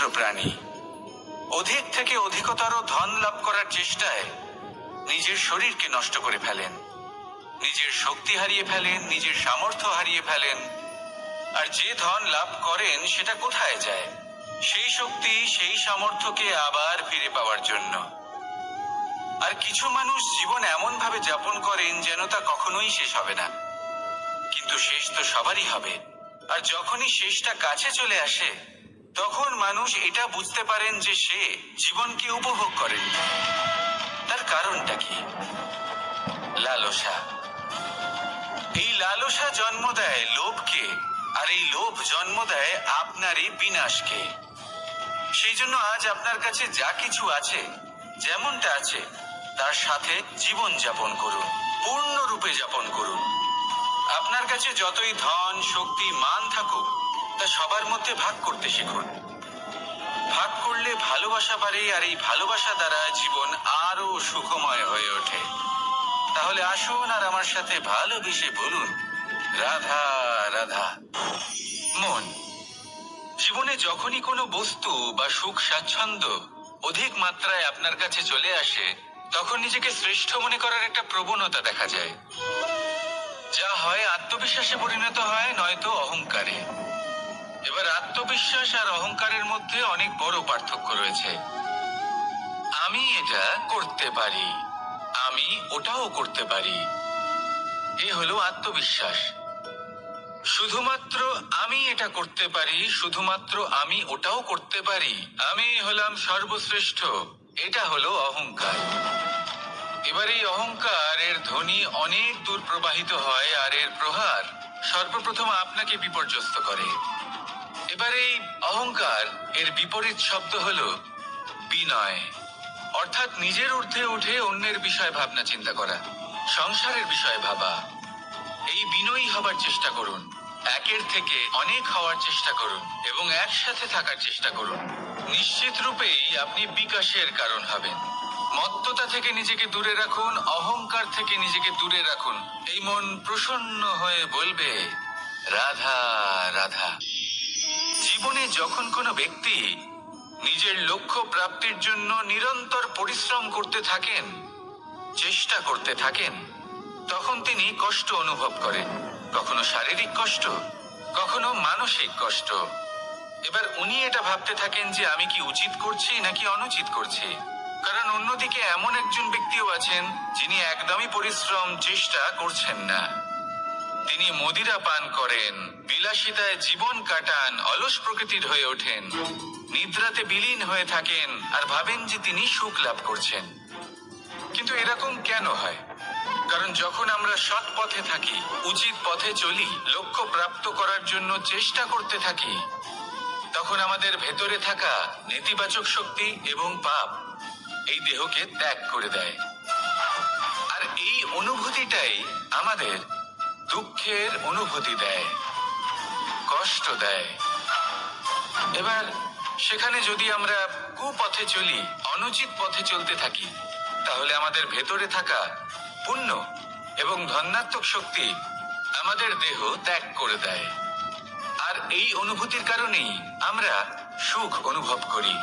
বিচিত্র প্রাণী। অধিক থেকে অধিকতর ধন লাভ করার চেষ্টায় নিজের শরীরকে নষ্ট করে ফেলেন, নিজের শক্তি হারিয়ে ফেলেন, নিজের সামর্থ্য হারিয়ে ফেলেন। আর যে ধন লাভ করেন সেটা কোথায় যায়? সেই শক্তি, সেই সামর্থ্যকে আবার ফিরে পাওয়ার জন্য। আর কিছু মানুষ জীবন এমন ভাবে যাপন করেন যেন তা কখনোই শেষ হবে না, কিন্তু শেষ তো সবারই হবে। আর যখনই শেষটা কাছে চলে আসে, তখন মানুষ এটা বুঝতে পারেন যে সে জীবনকে উপভোগ করেন। তার কারণটা কি? লালসা। এই লালসা জন্ম দেয় লোভকে, আর এই লোভ জন্ম দেয় আপনারই বিনাশকে। সেই জন্য আজ আপনার কাছে যা কিছু আছে, যেমনটা আছে, তার সাথে জীবন যাপন করুন, পূর্ণরূপে যাপন করুন। আপনার কাছে যতই ধন, শক্তি, মান থাকুক, তা সবার মধ্যে ভাগ করতে শিখুন। ভাগ করলে ভালোবাসা বাড়ে, আর এই ভালোবাসা দ্বারা জীবন আরো সুখময় হয়ে ওঠে। তাহলে আসুন আর আমার সাথে ভালোবেসে বলুন, রাধা রাধা। মন। জীবনে যখনই কোনো বস্তু বা সুখ স্বাচ্ছন্দ্য অধিক মাত্রায় আপনার কাছে চলে আসে, তখন নিজেকে শ্রেষ্ঠ মনে করার একটা প্রবণতা দেখা যায়, যা হয় আত্মবিশ্বাসে পরিণত হয়, নয়তো অহংকারে। এবার আত্মবিশ্বাস আর অহংকারের মধ্যে অনেক বড় পার্থক্য রয়েছে। আমি এটা করতে পারি, আমি ওটাও করতে পারি, এ হলো আত্মবিশ্বাস। শুধুমাত্র আমি এটা করতে পারি, শুধুমাত্র আমি ওটাও করতে পারি, আমি হলাম সর্বশ্রেষ্ঠ, এটা হলো অহংকার। এবার এই অহংকার এর ধ্বনি অনেক দূর প্রবাহিত হয়, আর এর প্রহার সর্বপ্রথম আপনাকে বিপর্যস্ত করে। এবার এই অহংকার এর বিপরীত শব্দ হলো বিনয়, অর্থাৎ নিজের ঊর্ধ্বে উঠে অন্যের বিষয় ভাবনা চিন্তা করা, সংসারের বিষয় ভাবা। এই বিনয়ী হবার চেষ্টা করুন, একের থেকে অনেক হওয়ার চেষ্টা করুন, এবং একসাথে থাকার চেষ্টা করুন। নিশ্চিত রূপেই আপনি বিকাশের কারণ হবেন। মত্ততা থেকে নিজেকে দূরে রাখুন, অহংকার থেকে নিজেকে দূরে রাখুন। এই মন প্রসন্ন হয়ে বলবে, রাধা রাধা। জীবনে যখন কোনো ব্যক্তি নিজের লক্ষ্য প্রাপ্তির জন্য নিরন্তর পরিশ্রম করতে থাকেন, চেষ্টা করতে থাকেন, তখন তিনি কষ্ট অনুভব করেন, কখনো শারীরিক কষ্ট, কখনো মানসিক কষ্ট। এবার উনি এটা ভাবতে থাকেন যে আমি কি উচিত করছি নাকি অনুচিত করছি। কারণ অন্যদিকে এমন একজন ব্যক্তিও আছেন যিনি একদমই পরিশ্রম, চেষ্টা করছেন না। তিনি মদিরা পান করেন, বিলাসিতায় জীবন কাটান, অলস প্রকৃতির হয়ে ওঠেন, নিদ্রাতে বিলীন হয়ে থাকেন, আর ভাবেন যে তিনি সুখ লাভ করছেন। কিন্তু এরকম কেন হয়? কারণ যখন আমরা সৎ পথে থাকি, উচিত পথে চলি, লক্ষ্য প্রাপ্ত করার জন্য চেষ্টা করতে থাকি, তখন আমাদের ভেতরে থাকা নেতিবাচক শক্তি এবং পাপ এই দেহকে ত্যাগ করে দেয়। আর এই অনুভূতিটাই আমাদের দুঃখের অনুভূতি দেয়, কষ্ট দেয়। এবার সেখানে যদি আমরা কুপথে চলি, অনুচিত পথে চলতে থাকি, তাহলে আমাদের ভেতরে থাকা পুণ্য এবং ধনাত্মক শক্তি আমাদের দেহ ত্যাগ করে দেয়। আর এই অনুভূতির কারণেই আমরা সুখ অনুভব করি।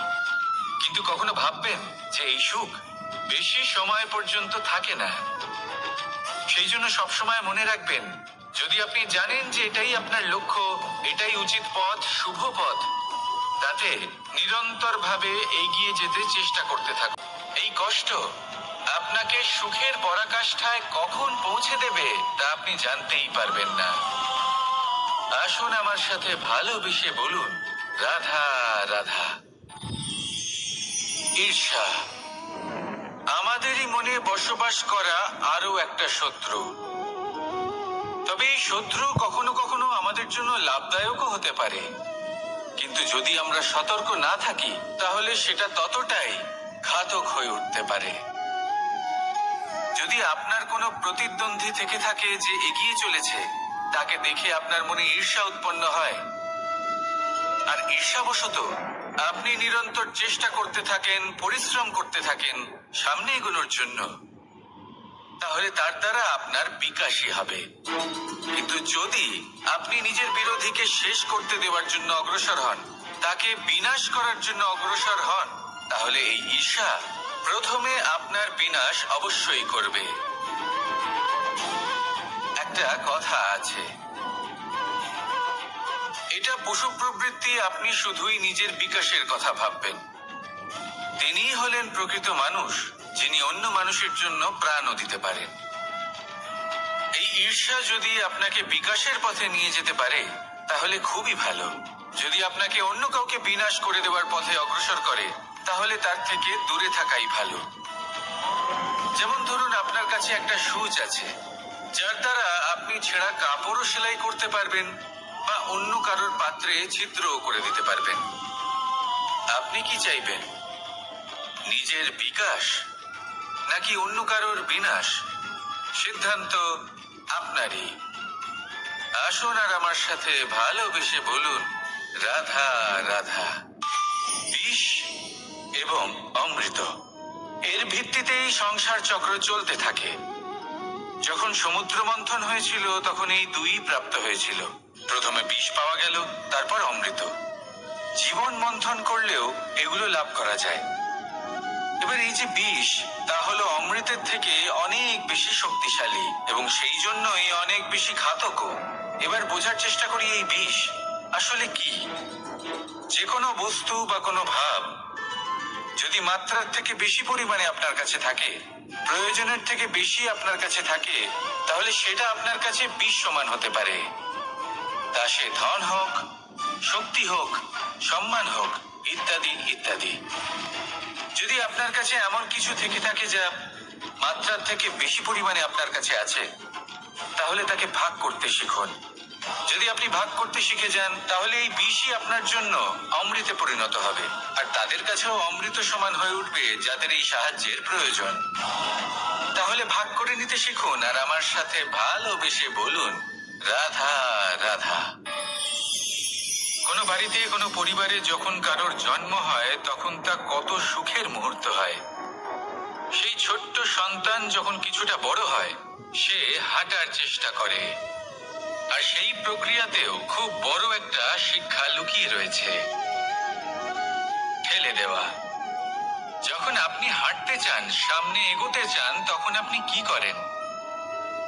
কিন্তু কখনো ভাববেন যে এই সুখ বেশি সময় পর্যন্ত থাকে না। সেই জন্য সবসময় মনে রাখবেন, যদি আপনি জানেন যে এটাই আপনার লক্ষ্য, এটাই উচিত পথ, শুভ পথ, তাতে নিরন্তর ভাবে এগিয়ে যেতে চেষ্টা করতে থাকুন। এই কষ্ট আপনাকে সুখের পরাকাষ্ঠায় কখন পৌঁছে দেবে তা আপনি জানতেই পারবেন না। আসুন আমার সাথে ভালোবেসে বলুন, রাধা রাধা। ঈর্ষা আমাদেরই মনে বসবাস করা আরো একটা শত্রু। তবে এই শত্রু কখনো কখনো আমাদের জন্য লাভদায়কও হতে পারে, কিন্তু যদি আমরা সতর্ক না থাকি তাহলে সেটা ততটাই ঘাতক হয়ে উঠতে পারে। যদি আপনার কোনো প্রতিদ্বন্দ্বী থেকে থাকে যে এগিয়ে চলেছে, তাকে দেখে আপনার মনে ঈর্ষা উৎপন্ন হয়, আর ঈর্ষাবশত আপনি নিরন্তর চেষ্টা করতে থাকেন, পরিশ্রম করতে থাকেন সামনে এগোনোর জন্য, তাহলে তার দ্বারা আপনার বিকাশই হবে। কিন্তু যদি আপনি নিজের বিরোধীকে শেষ করতে দেওয়ার জন্য অগ্রসর হন, তাকে বিনাশ করার জন্য অগ্রসর হন, তাহলে এই ঈর্ষা প্রথমে আপনার বিনাশ অবশ্যই করবে। একটা কথা আছে, এটা পশু প্রবৃত্তি, আপনি শুধুই নিজের বিকাশের কথা ভাববেন। তিনিই হলেন প্রকৃত মানুষ, যিনি অন্য মানুষের জন্য প্রাণও দিতে পারেন। এই ঈর্ষা যদি আপনাকে বিকাশের পথে নিয়ে যেতে পারে তাহলে খুবই ভালো। যদি আপনাকে অন্য কাউকে বিনাশ করে দেওয়ার পথে অগ্রসর করে তাহলে তার থেকে দূরে থাকাই ভালো। যেমন ধরুন, আপনার কাছে একটা সুচ আছে যার দ্বারা আপনি ছেঁড়া কাপড়ও সেলাই করতে পারবেন বা অন্য কারোর পাত্রে ছিদ্রও করে দিতে পারবেন। আপনি কি চাইবেন, নিজের বিকাশ নাকি অন্য কারোর বিনাশ? সিদ্ধান্ত আপনারই। আসুন আর আমার সাথে ভালোবেসে বলুন, রাধা রাধা। বিষ এবং অমৃত, এর ভিত্তিতেই সংসার চক্র চলতে থাকে। যখন সমুদ্র মন্থন হয়েছিল তখন এই দুই প্রাপ্ত হয়েছিল। প্রথমে বিষ পাওয়া গেল, তারপর অমৃত। জীবন মন্থন করলেও এগুলো লাভ করা যায়। এবার এই যে বিষ, তা হলো অমৃতের থেকে অনেক বেশি শক্তিশালী এবং সেই জন্যই অনেক বেশি ঘাতকও। এবার বোঝার চেষ্টা করি এই বিষ আসলে কি। যে কোনো বস্তু বা কোনো ভাব যদি মাত্রার থেকে বেশি পরিমাণে আপনার কাছে থাকে, প্রয়োজনের থেকে বেশি আপনার কাছে থাকে, তাহলে সেটা আপনার কাছে বিষ সমান হতে পারে। তা সে ধন হোক, শক্তি হোক, সম্মান হোক, ইত্যাদি ইত্যাদি। যদি আপনার কাছে এমন কিছু থেকে থাকে যা মাত্রার থেকে বেশি পরিমাণে আপনার কাছে আছে, তাহলে তাকে ভাগ করতে শিখুন। যদি আপনি ভাগ করতে শিখে যান তাহলে এই বিষই আপনার জন্য অমৃতে পরিণত হবে, আর তাদের কাছেও অমৃত সমান হয়ে উঠবে যাদের এই সাহায্যের প্রয়োজন। তাহলে ভাগ করে নিতে শিখুন আর আমার সাথে ভালোবেসে বলুন, রাধা রাধা। কোনো বাড়িতে, কোনো পরিবারে যখন কারোর জন্ম হয় তখন তা কত সুখের মুহূর্ত হয়। সেই ছোট্ট সন্তান যখন কিছুটা বড় হয় সে হাঁটার চেষ্টা করে, আর সেই প্রক্রিয়াতেও খুব বড় একটা শিক্ষা লুকিয়ে রয়েছে, ঠেলে দেওয়া। যখন আপনি হাঁটতে চান, সামনে এগোতে চান, তখন আপনি কি করেন?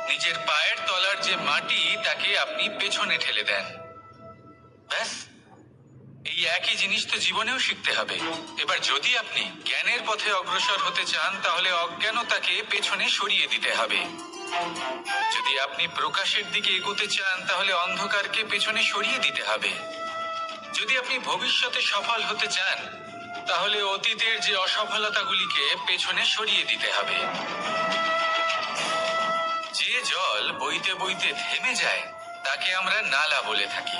নিজের পায়ের তলার যে মাটি তাকে আপনি পেছনে ঠেলে দেন। ব্যাস, এই একই জিনিস তো জীবনেও শিখতে হবে। এবার যদি আপনি জ্ঞানের পথে অগ্রসর হতে চান তাহলে অজ্ঞানতাকে পেছনে সরিয়ে দিতে হবে। যদি আপনি প্রকাশের দিকে এগোতে চান তাহলে অন্ধকারকে পেছনে সরিয়ে দিতে হবে। যদি আপনি ভবিষ্যতে সফল হতে চান তাহলে অতীতের যে অসফলতাগুলিকে পেছনে সরিয়ে দিতে হবে। যে জল বইতে বইতে থেমে যায় তাকে আমরা নালা বলে থাকি,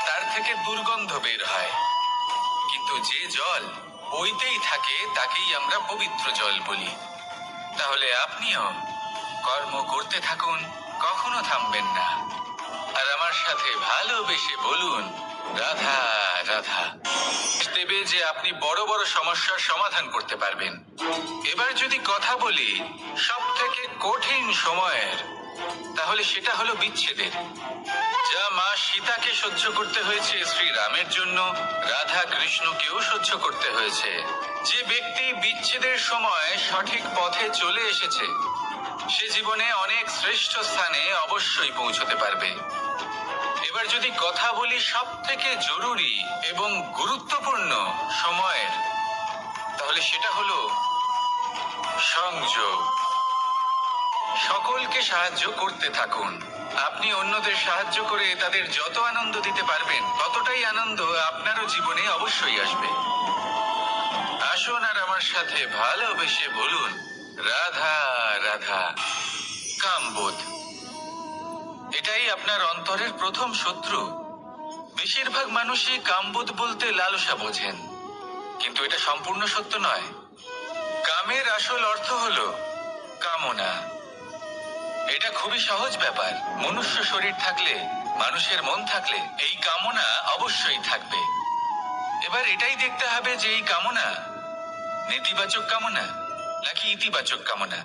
তার থেকে দুর্গন্ধ বের হয়। কিন্তু যে জল বইতেই থাকে তাকেই আমরা পবিত্র জল বলি। তাহলে আপনিও কর্ম করতে থাকুন, কখনো থামবেন না। আর আমার সাথে ভালোবেসে বলুন, রাধা রাধা। দেবে যে আপনি বড় বড় সমস্যার সমাধান করতে পারবেন। এবার যদি কথা বলি সব থেকে কঠিন সময়ের, তাহলে সেটা হলো বিচ্ছেদের। যা মা সীতাকে সহ্য করতে হয়েছে শ্রীরামের জন্য, রাধা কৃষ্ণকেও সহ্য করতে হয়েছে। যে ব্যক্তি বিচ্ছেদের সময় সঠিক পথে চলে এসেছে সে জীবনে অনেক শ্রেষ্ঠ স্থানে অবশ্যই পৌঁছতে পারবে। এবার যদি কথা বলি সব থেকে জরুরি এবং গুরুত্বপূর্ণ সময়ের, তাহলে সেটা হলো সংযোগ। সকলকে সাহায্য করতে থাকুন। আপনি অন্যদের সাহায্য করে তাদের যত আনন্দ দিতে পারবেন ততটাই আনন্দ আপনারও জীবনে অবশ্যই আসবে। আসুন আর আমার সাথে ভালোবেসে বলুন, রাধা রাধা। কামবোধ, এটাই আপনার অন্তরের প্রথম শত্রু। বেশিরভাগ মানুষই কামবোধ বলতে লালসা বোঝেন, কিন্তু এটা সম্পূর্ণ সত্য নয়। কামের আসল অর্থ হলো কামনা। এটা খুবই সহজ ব্যাপার। মনুষ্য শরীর থাকলে, মানুষের মন থাকলে এই কামনা অবশ্যই থাকবে। এবার এটাই দেখতে হবে যে এই কামনা নেতিবাচক কামনা নাকি ইতিবাচক কামনা।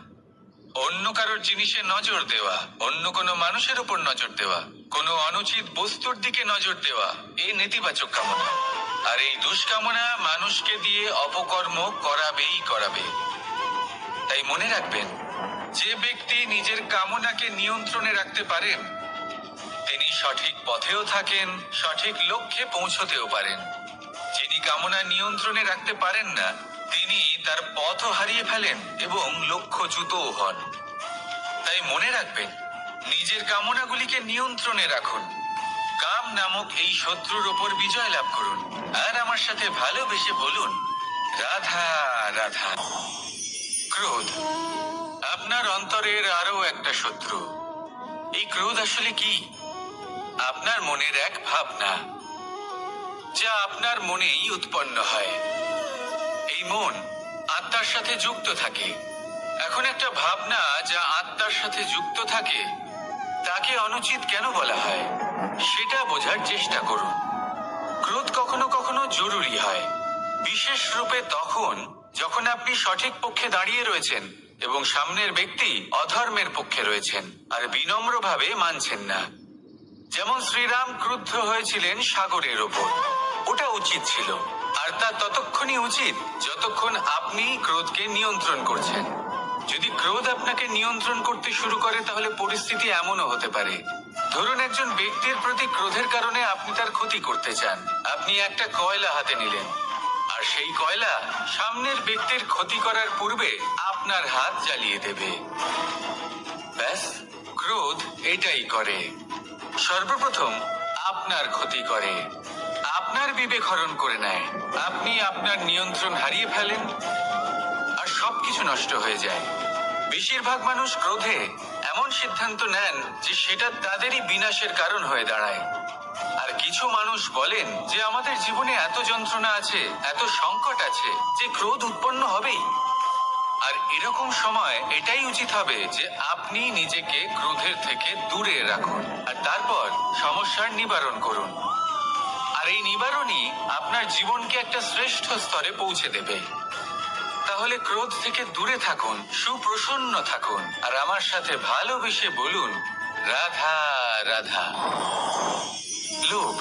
অন্য কারোর জিনিসে নজর দেওয়া, অন্য কোনো মানুষের উপর নজর দেওয়া, কোনো অনুচিত বস্তুর দিকে নজর দেওয়া, এই নেতিবাচক কামনা। আর এই দুষ্কামনা মানুষকে দিয়ে অপকর্ম করাবেই করাবে। তাই মনে রাখবেন, যে ব্যক্তি নিজের কামনাকে নিয়ন্ত্রণে রাখতে পারেন তিনি সঠিক পথেও থাকেন, সঠিক লক্ষ্যে পৌঁছতেও পারেন। যিনি কামনা নিয়ন্ত্রণে রাখতে পারেন না তিনি তার পথও হারিয়ে ফেলেন এবং লক্ষ্যচ্যুতও হন। তাই মনে রাখবেন, নিজের কামনাগুলিকে নিয়ন্ত্রণে রাখুন। কাম নামক এই শত্রুর ওপর বিজয় লাভ করুন। আর আমার সাথে ভালোবেসে বলুন, রাধা রাধা। ক্রোধ আপনার অন্তরের আরো একটা শত্রু। এই ক্রোধ আসলে কি? আপনার মনের এক ভাবনা, যা আপনার মনেই উৎপন্ন হয়। এই মন আত্মার সাথে যুক্ত থাকে। এখন একটা ভাবনা যা আত্মার সাথে যুক্ত থাকে তাকে অনুচিত কেন বলা হয় সেটা বোঝার চেষ্টা করুন। ক্রোধ কখনো কখনো জরুরি হয়, বিশেষ রূপে তখন যখন আপনি সঠিক পক্ষে দাঁড়িয়ে রয়েছেন এবং সামনের ব্যক্তি অধর্মের পক্ষে রয়েছেন আর বিনম্রভাবে মানছেন না। যেমন শ্রীরাম ক্রুদ্ধ হয়েছিলেন সাগরের ওপর, ওটা উচিত ছিল, আর তা ততক্ষণই উচিত যতক্ষণ আপনি ক্রোধকে নিয়ন্ত্রণ করছেন। যদি ক্রোধ আপনাকে নিয়ন্ত্রণ করতে শুরু করে তাহলে পরিস্থিতি এমনও হতে পারে, ধরুন একজন ব্যক্তির প্রতি ক্রোধের কারণে আপনি তার ক্ষতি করতে চান। আপনি একটা কয়লা হাতে নিলেন আর সেই কয়লা সামনের ব্যক্তির ক্ষতি করার পূর্বে আপনার হাত জ্বালিয়ে দেবে। ব্যাস, ক্রোধ এটাই করে। সর্বপ্রথম আপনার ক্ষতি করে, আপনার বিবেক হরণ করে নেয়, আপনি আপনার নিয়ন্ত্রণ হারিয়ে ফেলেন আর সবকিছু নষ্ট হয়ে যায়। বেশিরভাগ মানুষ ক্রোধে এমন সিদ্ধান্ত নেন যে সেটা তাদেরই বিনাশের কারণ হয়ে দাঁড়ায়। আর কিছু মানুষ বলেন যে আমাদের জীবনে এত যন্ত্রণা আছে, এত সংকট আছে যে ক্রোধ উৎপন্ন হবেই। আর এরকম সময় এটাই উচিত হবে যে আপনি নিজেকে ক্রোধের থেকে দূরে রাখুন আর তারপর সমস্যার নিবারণ করুন। আর এই নিবারণই আপনার জীবনকে একটা শ্রেষ্ঠ স্তরে পৌঁছে দেবে। তাহলে ক্রোধ থেকে দূরে থাকুন, সুপ্রসন্ন থাকুন আর আমার সাথে ভালোবেসে বলুন, রাধা রাধা। লোভ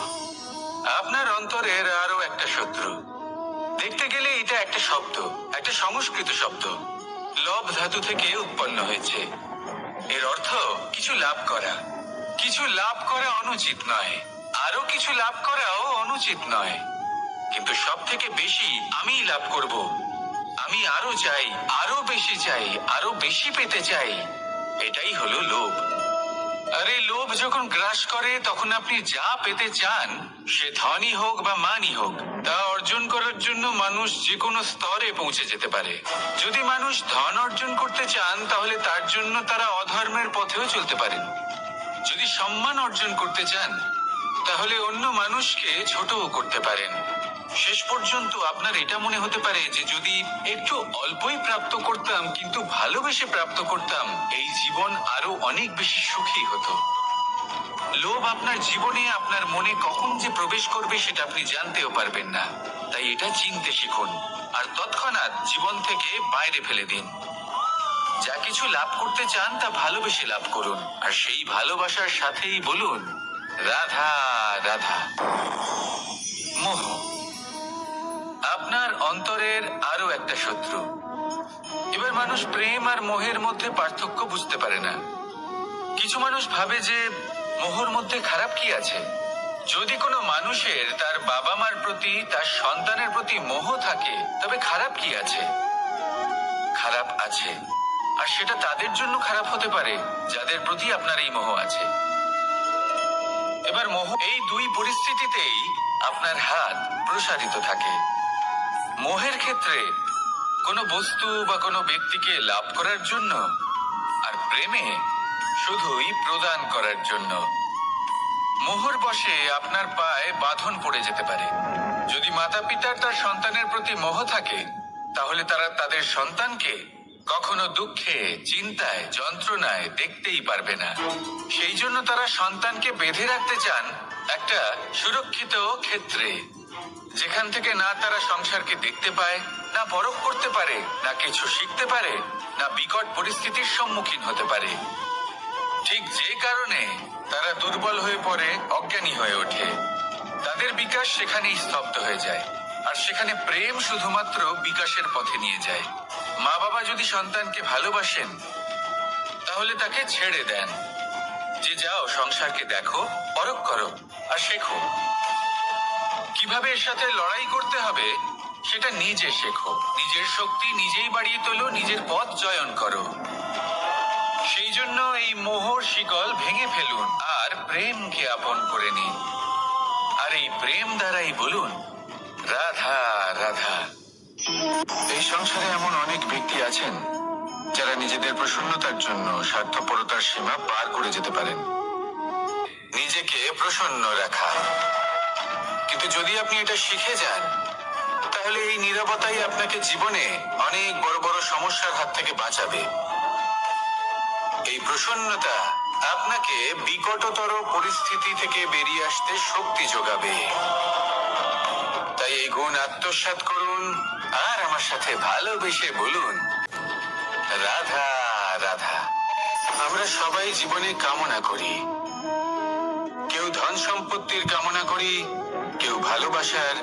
আপনার অন্তরের আরো একটা শত্রু। দেখতে গেলে এটা একটা শব্দ, একটা সংস্কৃত শব্দ, লব ধাতু থেকে উৎপন্ন হয়েছে। এর অর্থ কিছু লাভ করা। কিছু লাভ করা অনুচিত নয়, আরো কিছু লাভ করাও অনুচিত নয়, কিন্তু সব থেকে বেশি আমি লাভ করব, আমি আরো চাই, আরো বেশি চাই, আরো বেশি পেতে চাই, এটাই হলো লোভ। আর এই লোভ যখন গ্রাস করে তখন আপনি যা পেতে চান, সে ধনই হোক বা মানই হোক, তা অর্জন করার জন্য মানুষ যে কোনো স্তরে পৌঁছে যেতে পারে। যদি মানুষ ধন অর্জন করতে চান তাহলে তার জন্য তারা অধর্মের পথেও চলতে পারেন। যদি সম্মান অর্জন করতে চান তাহলে অন্য মানুষকে ছোটও করতে পারেন। শেষ পর্যন্ত আপনার এটা মনে হতে পারে যে যদি একটু অল্পই প্রাপ্ত করতাম কিন্তু ভালোবেসে প্রাপ্ত করতাম, এই জীবন আরো অনেক বেশি সুখী হতো। লোভ আপনার জীবনে, আপনার মনে কখন যে প্রবেশ করবে সেটা আপনি জানতেও পারবেন না। তাই এটা চিনতে শিখুন আর তৎক্ষণাৎ জীবন থেকে বাইরে ফেলে দিন। যা কিছু লাভ করতে চান তা ভালোবেসে লাভ করুন আর সেই ভালোবাসার সাথেই বলুন, রাধা রাধা। মোহ আপনার অন্তরের আরো একটা শত্রু। এবার মানুষ প্রেম আর মোহের মধ্যে পার্থক্য বুঝতে পারে না। কিছু মানুষ ভাবে যে মোহর মধ্যে খারাপ কি আছে। যদি কোনো মানুষের তার বাবা মার প্রতি, তার সন্তানের প্রতি মোহ থাকে তবে খারাপ কি আছে? খারাপ আছে, আর সেটা তাদের জন্য খারাপ হতে পারে যাদের প্রতি আপনার এই মোহ আছে। এবার মোহ, এই দুই পরিস্থিতিতেই আপনার হাত প্রসারিত থাকে। মোহের ক্ষেত্রে কোনো বস্তু বা কোনো ব্যক্তিকে লাভ করার জন্য, আর প্রেমে শুধুই প্রদান করার জন্য। মোহর বশে আপনার পায়ে বাঁধন পড়ে যেতে পারে। যদি মাতা পিতার তার সন্তানের প্রতি মোহ থাকে তাহলে তারা তাদের সন্তানকে কখনো দুঃখে, চিন্তায়, যন্ত্রণায় দেখতেই পারবে না। সেই জন্য তারা সন্তানকে বেঁধে রাখতে চান একটা সুরক্ষিত ক্ষেত্রে, যেখান থেকে না তারা সংসারকে দেখতে পায়, না পরখ করতে পারে, না কিছু শিখতে পারে, না বিকট পরিস্থিতির সম্মুখীন হতে পারে। ঠিক যে কারণে তারা দুর্বল হয়ে পড়ে, অজ্ঞানী হয়ে ওঠে। তাদের বিকাশ সেখানেই স্তব্ধ হয়ে যায়, আর সেখানে প্রেম শুধুমাত্র বিকাশের পথে নিয়ে যায়। মা বাবা যদি সন্তানকে ভালোবাসেন তাহলে তাকে ছেড়ে দেন, যে যাও সংসারকে দেখো, পরখ করো আর শেখো। কিভাবে এর সাথে লড়াই করতে হবে সেটা নিজে শেখো। নিজের শক্তি নিজেই বাড়িয়ে তোলো, নিজের পথ জয়ন করো। সেই জন্য এই মোহর শিকল ভেঙে ফেলুন আর প্রেমকে আপন করে নিন। আর এই প্রেম দ্বারাই বলুন, রাধা রাধা। এই সংসারে এমন অনেক ব্যক্তি আছেন যারা নিজেদের প্রসন্নতার জন্য স্বার্থপরতার সীমা পার করে যেতে পারেন। নিজেকে প্রসন্ন রাখা। কিন্তু যদি আপনি এটা শিখে যান তাহলে এই নীরবতাই আপনাকে জীবনে অনেক বড় বড় সমস্যার হাত থেকে বাঁচাবে। এই প্রসন্নতা আপনাকে বিকটতর পরিস্থিতি থেকে বেরিয়ে আসতে শক্তি যোগাবে। তাই এই গুণ আত্মসাৎ করুন আর আমার সাথে ভালোবেসে বলুন, রাধা রাধা। আমরা সবাই জীবনে কামনা করি। কেউ ধন সম্পত্তির কামনা করি, কেউ ভালোবাসার,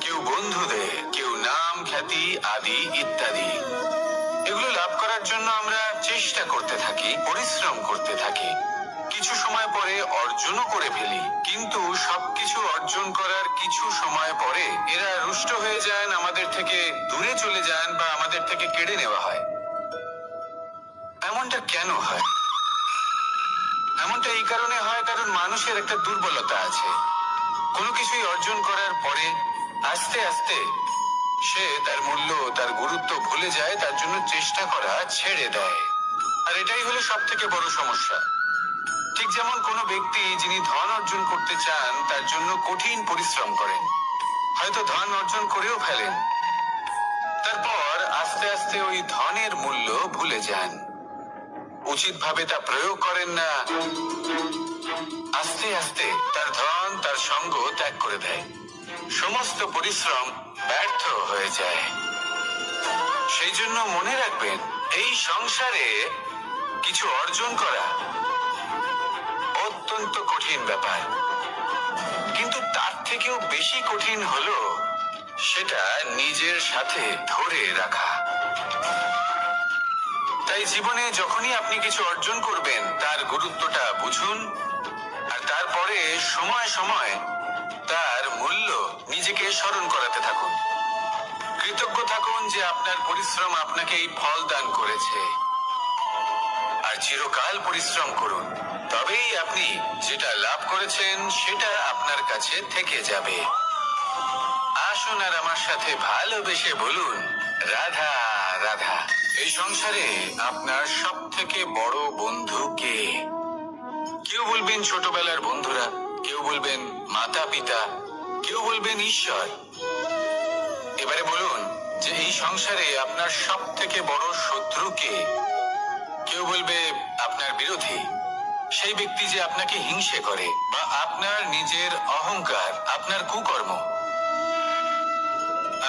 কেউ বন্ধুদের, কেউ নাম খ্যাতি আদি ইত্যাদি। এগুলো লাভ করার জন্য আমরা চেষ্টা করতে থাকি, পরিশ্রম করতে থাকি। কিছু সময় পরে অর্জনও করে ফেলি, কিন্তু সবকিছু অর্জন করার কিছু সময় পরে এরা রুষ্ট হয়ে যান, আমাদের থেকে দূরে চলে যান বা আমাদের থেকে কেড়ে নেওয়া হয়। এমনটা কেন হয়? এমনটা এই কারণে হয় কারণ মানুষের একটা দুর্বলতা আছে। কোনো কিছুই অর্জন করার পরে আস্তে আস্তে সে তার মূল্য, তার গুরুত্ব ভুলে যায়, তার জন্য চেষ্টা করা ছেড়ে দেয়। আর এটাই হলো সব থেকে বড় সমস্যা। ঠিক যেমন কোনো ব্যক্তি যিনি ধন অর্জন করতে চান তার জন্য কঠিন পরিশ্রম করেন, হয়তো ধন অর্জন করেও ফেলেন, তারপর আস্তে আস্তে ওই ধনের মূল্য ভুলে যান, উচিতভাবে তা প্রয়োগ করেন না, আস্তে আস্তে তার ধন, তার সঙ্গ ত্যাগ করে দেয়। সমস্ত পরিশ্রম ব্যর্থ হয়ে যায়। সেই জন্য মনে রাখবেন, এই সংসারে কিছু অর্জন করা অত্যন্ত কঠিন ব্যাপার, কিন্তু তার থেকেও বেশি কঠিন হলো সেটা নিজের সাথে ধরে রাখা। তাই জীবনে যখনই আপনি কিছু অর্জন করবেন তার গুরুত্বটা বুঝুন, আর তারপরে সময় সময় তার মূল্য নিজেকে স্মরণ করাতে থাকুন। কৃতজ্ঞ থাকুন যে আপনার পরিশ্রম আপনাকে এই ফল দান করেছে, আর চিরকাল পরিশ্রম করুন। তবেই আপনি যেটা লাভ করেছেন সেটা আপনার কাছে থেকে যাবে। আসুন আর আমার সাথে ভালোবেসে বলুন, রাধা রাধা। এই সংসারে আপনার সব থেকে বড় বন্ধু কে? কেউ বলবেন ছোটবেলার বন্ধুরা, কেউ বলবেন মাতা পিতা, কেউ বলবেন ঈশ্বর। এবারে বলুন যে এই সংসারে আপনার সব থেকে বড় শত্রু কে? কেউ বলবে আপনার বিরোধী, সেই ব্যক্তি যে আপনাকে হিংসে করে, বা আপনার নিজের অহংকার, আপনার কুকর্ম।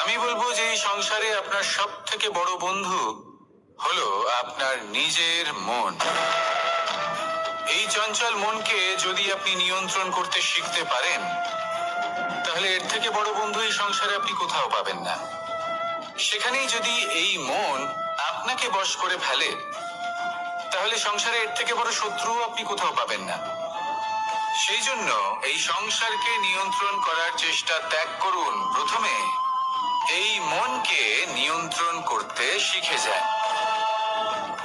আমি বলবো যে এই সংসারে আপনার সব থেকে বড় বন্ধু হলো আপনার নিজের মন। এই চঞ্চল মনকে যদি আপনি নিয়ন্ত্রণ করতে শিখতে পারেন তাহলে এর থেকে বড় বন্ধু এই সংসারে আপনি কোথাও পাবেন না। সেখানেই যদি এই মন আপনাকে বশ করে ফেলে তাহলে সংসারে এর থেকে বড় শত্রুও আপনি কোথাও পাবেন না। সেই জন্য এই সংসারকে নিয়ন্ত্রণ করার চেষ্টা ত্যাগ করুন। প্রথমে এই মনকে নিয়ন্ত্রণ করতে শিখে যান,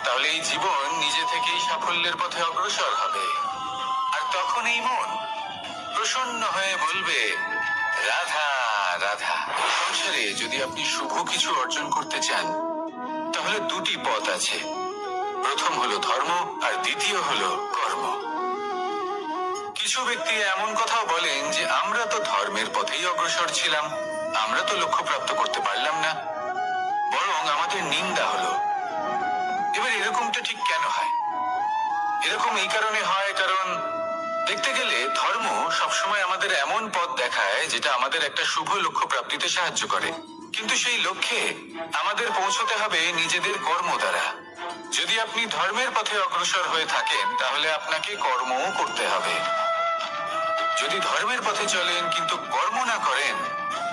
তাহলে এই জীবন নিজে থেকেই সাফল্যের পথে অগ্রসর হবে। আর তখন এই মন প্রসন্ন হয়ে বলবে, রাধা রাধা। সংসারে যদি আপনি শুভ কিছু অর্জন করতে চান তাহলে দুটি পথ আছে। প্রথম হলো ধর্ম আর দ্বিতীয় হলো কর্ম। কিছু ব্যক্তি এমন কথাও বলেন যে আমরা তো ধর্মের পথেই অগ্রসর ছিলাম, আমরা তো লক্ষ্য প্রাপ্ত করতে পারলাম না, বরং আমাদের নিন্দা হলো। এবার এরকমটা ঠিক কেন হয়? এরকম এই কারণে হয় কারণ দেখতে গেলে ধর্ম সবসময় আমাদের এমন পথ দেখায় যেটা আমাদের একটা শুভ লক্ষ্য প্রাপ্তিতে সাহায্য করে, কিন্তু সেই লক্ষ্যে আমাদের পৌঁছতে হবে নিজেদের কর্ম দ্বারা। যদি আপনি ধর্মের পথে অগ্রসর হয়ে থাকেন তাহলে আপনাকে কর্মও করতে হবে। যদি ধর্মের পথে চলেন কিন্তু কর্ম না করেন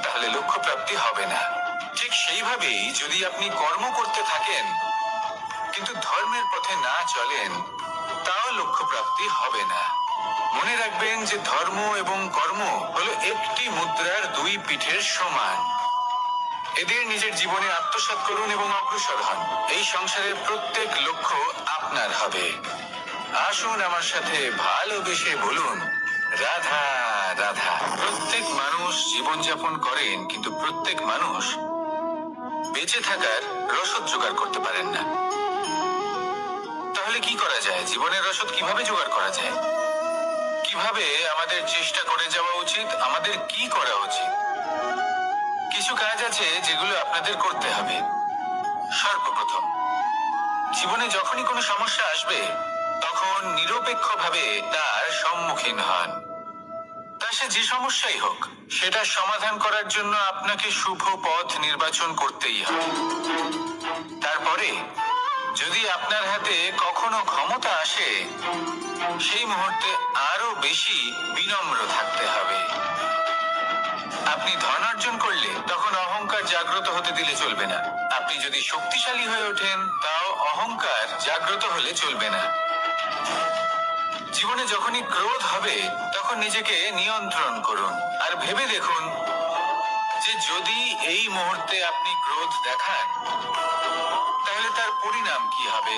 তাহলে লক্ষ্য প্রাপ্তি হবে না। ঠিক সেইভাবেই যদি আপনি কর্ম করতে থাকেন কিন্তু ধর্মের পথে না চলেন তাও লক্ষ্য প্রাপ্তি হবে না। মনে রাখবেন যে ধর্ম এবং কর্ম হলো একটি মুদ্রার দুই পিঠের সমান। এদের নিজের জীবনে আত্মসাৎ করুন এবং অগ্রসর হন। এই সংসারের প্রত্যেক লক্ষ্য আপনার হবে। আসুন আমার সাথে ভালোবেসে বলুন, রাধা রাধা। প্রত্যেক মানুষ জীবনযাপন করেন কিন্তু প্রত্যেক মানুষ বেঁচে থাকার রসদ জোগাড় করতে পারেন না। তাহলে কি করা যায়? জীবনের রসদ কিভাবে জোগাড় করা যায়? কিভাবে আমাদের চেষ্টা করে যাওয়া উচিত? আমাদের কি করা উচিত? কিছু কাজ আছে যেগুলো আপনাদের করতে হবে। সর্বপ্রথম, জীবনে যখনই কোনো সমস্যা আসবে তখন নিরপেক্ষভাবে তার সম্মুখীন হন। তা সে যে সমস্যাই হোক, সেটা সমাধান করার জন্য আপনাকে শুভ পথ নির্বাচন করতেই হবে। তারপরে যদি আপনার হাতে কখনো ক্ষমতা আসে সেই মুহূর্তে আরো বেশি বিনম্র থাকতে হবে। আপনি ধন অর্জন করলে তখন অহংকার জাগ্রত হতে দিলে চলবে না। আপনি যদি শক্তিশালী হয়ে ওঠেন তাও অহংকার জাগ্রত হলে চলবে না। জীবনে যখনই ক্রোধ হবে তখন নিজেকে নিয়ন্ত্রণ করুন আর ভেবে দেখুন যে যদি এই মুহূর্তে আপনি ক্রোধ দেখান তাহলে তার পরিণাম কি হবে।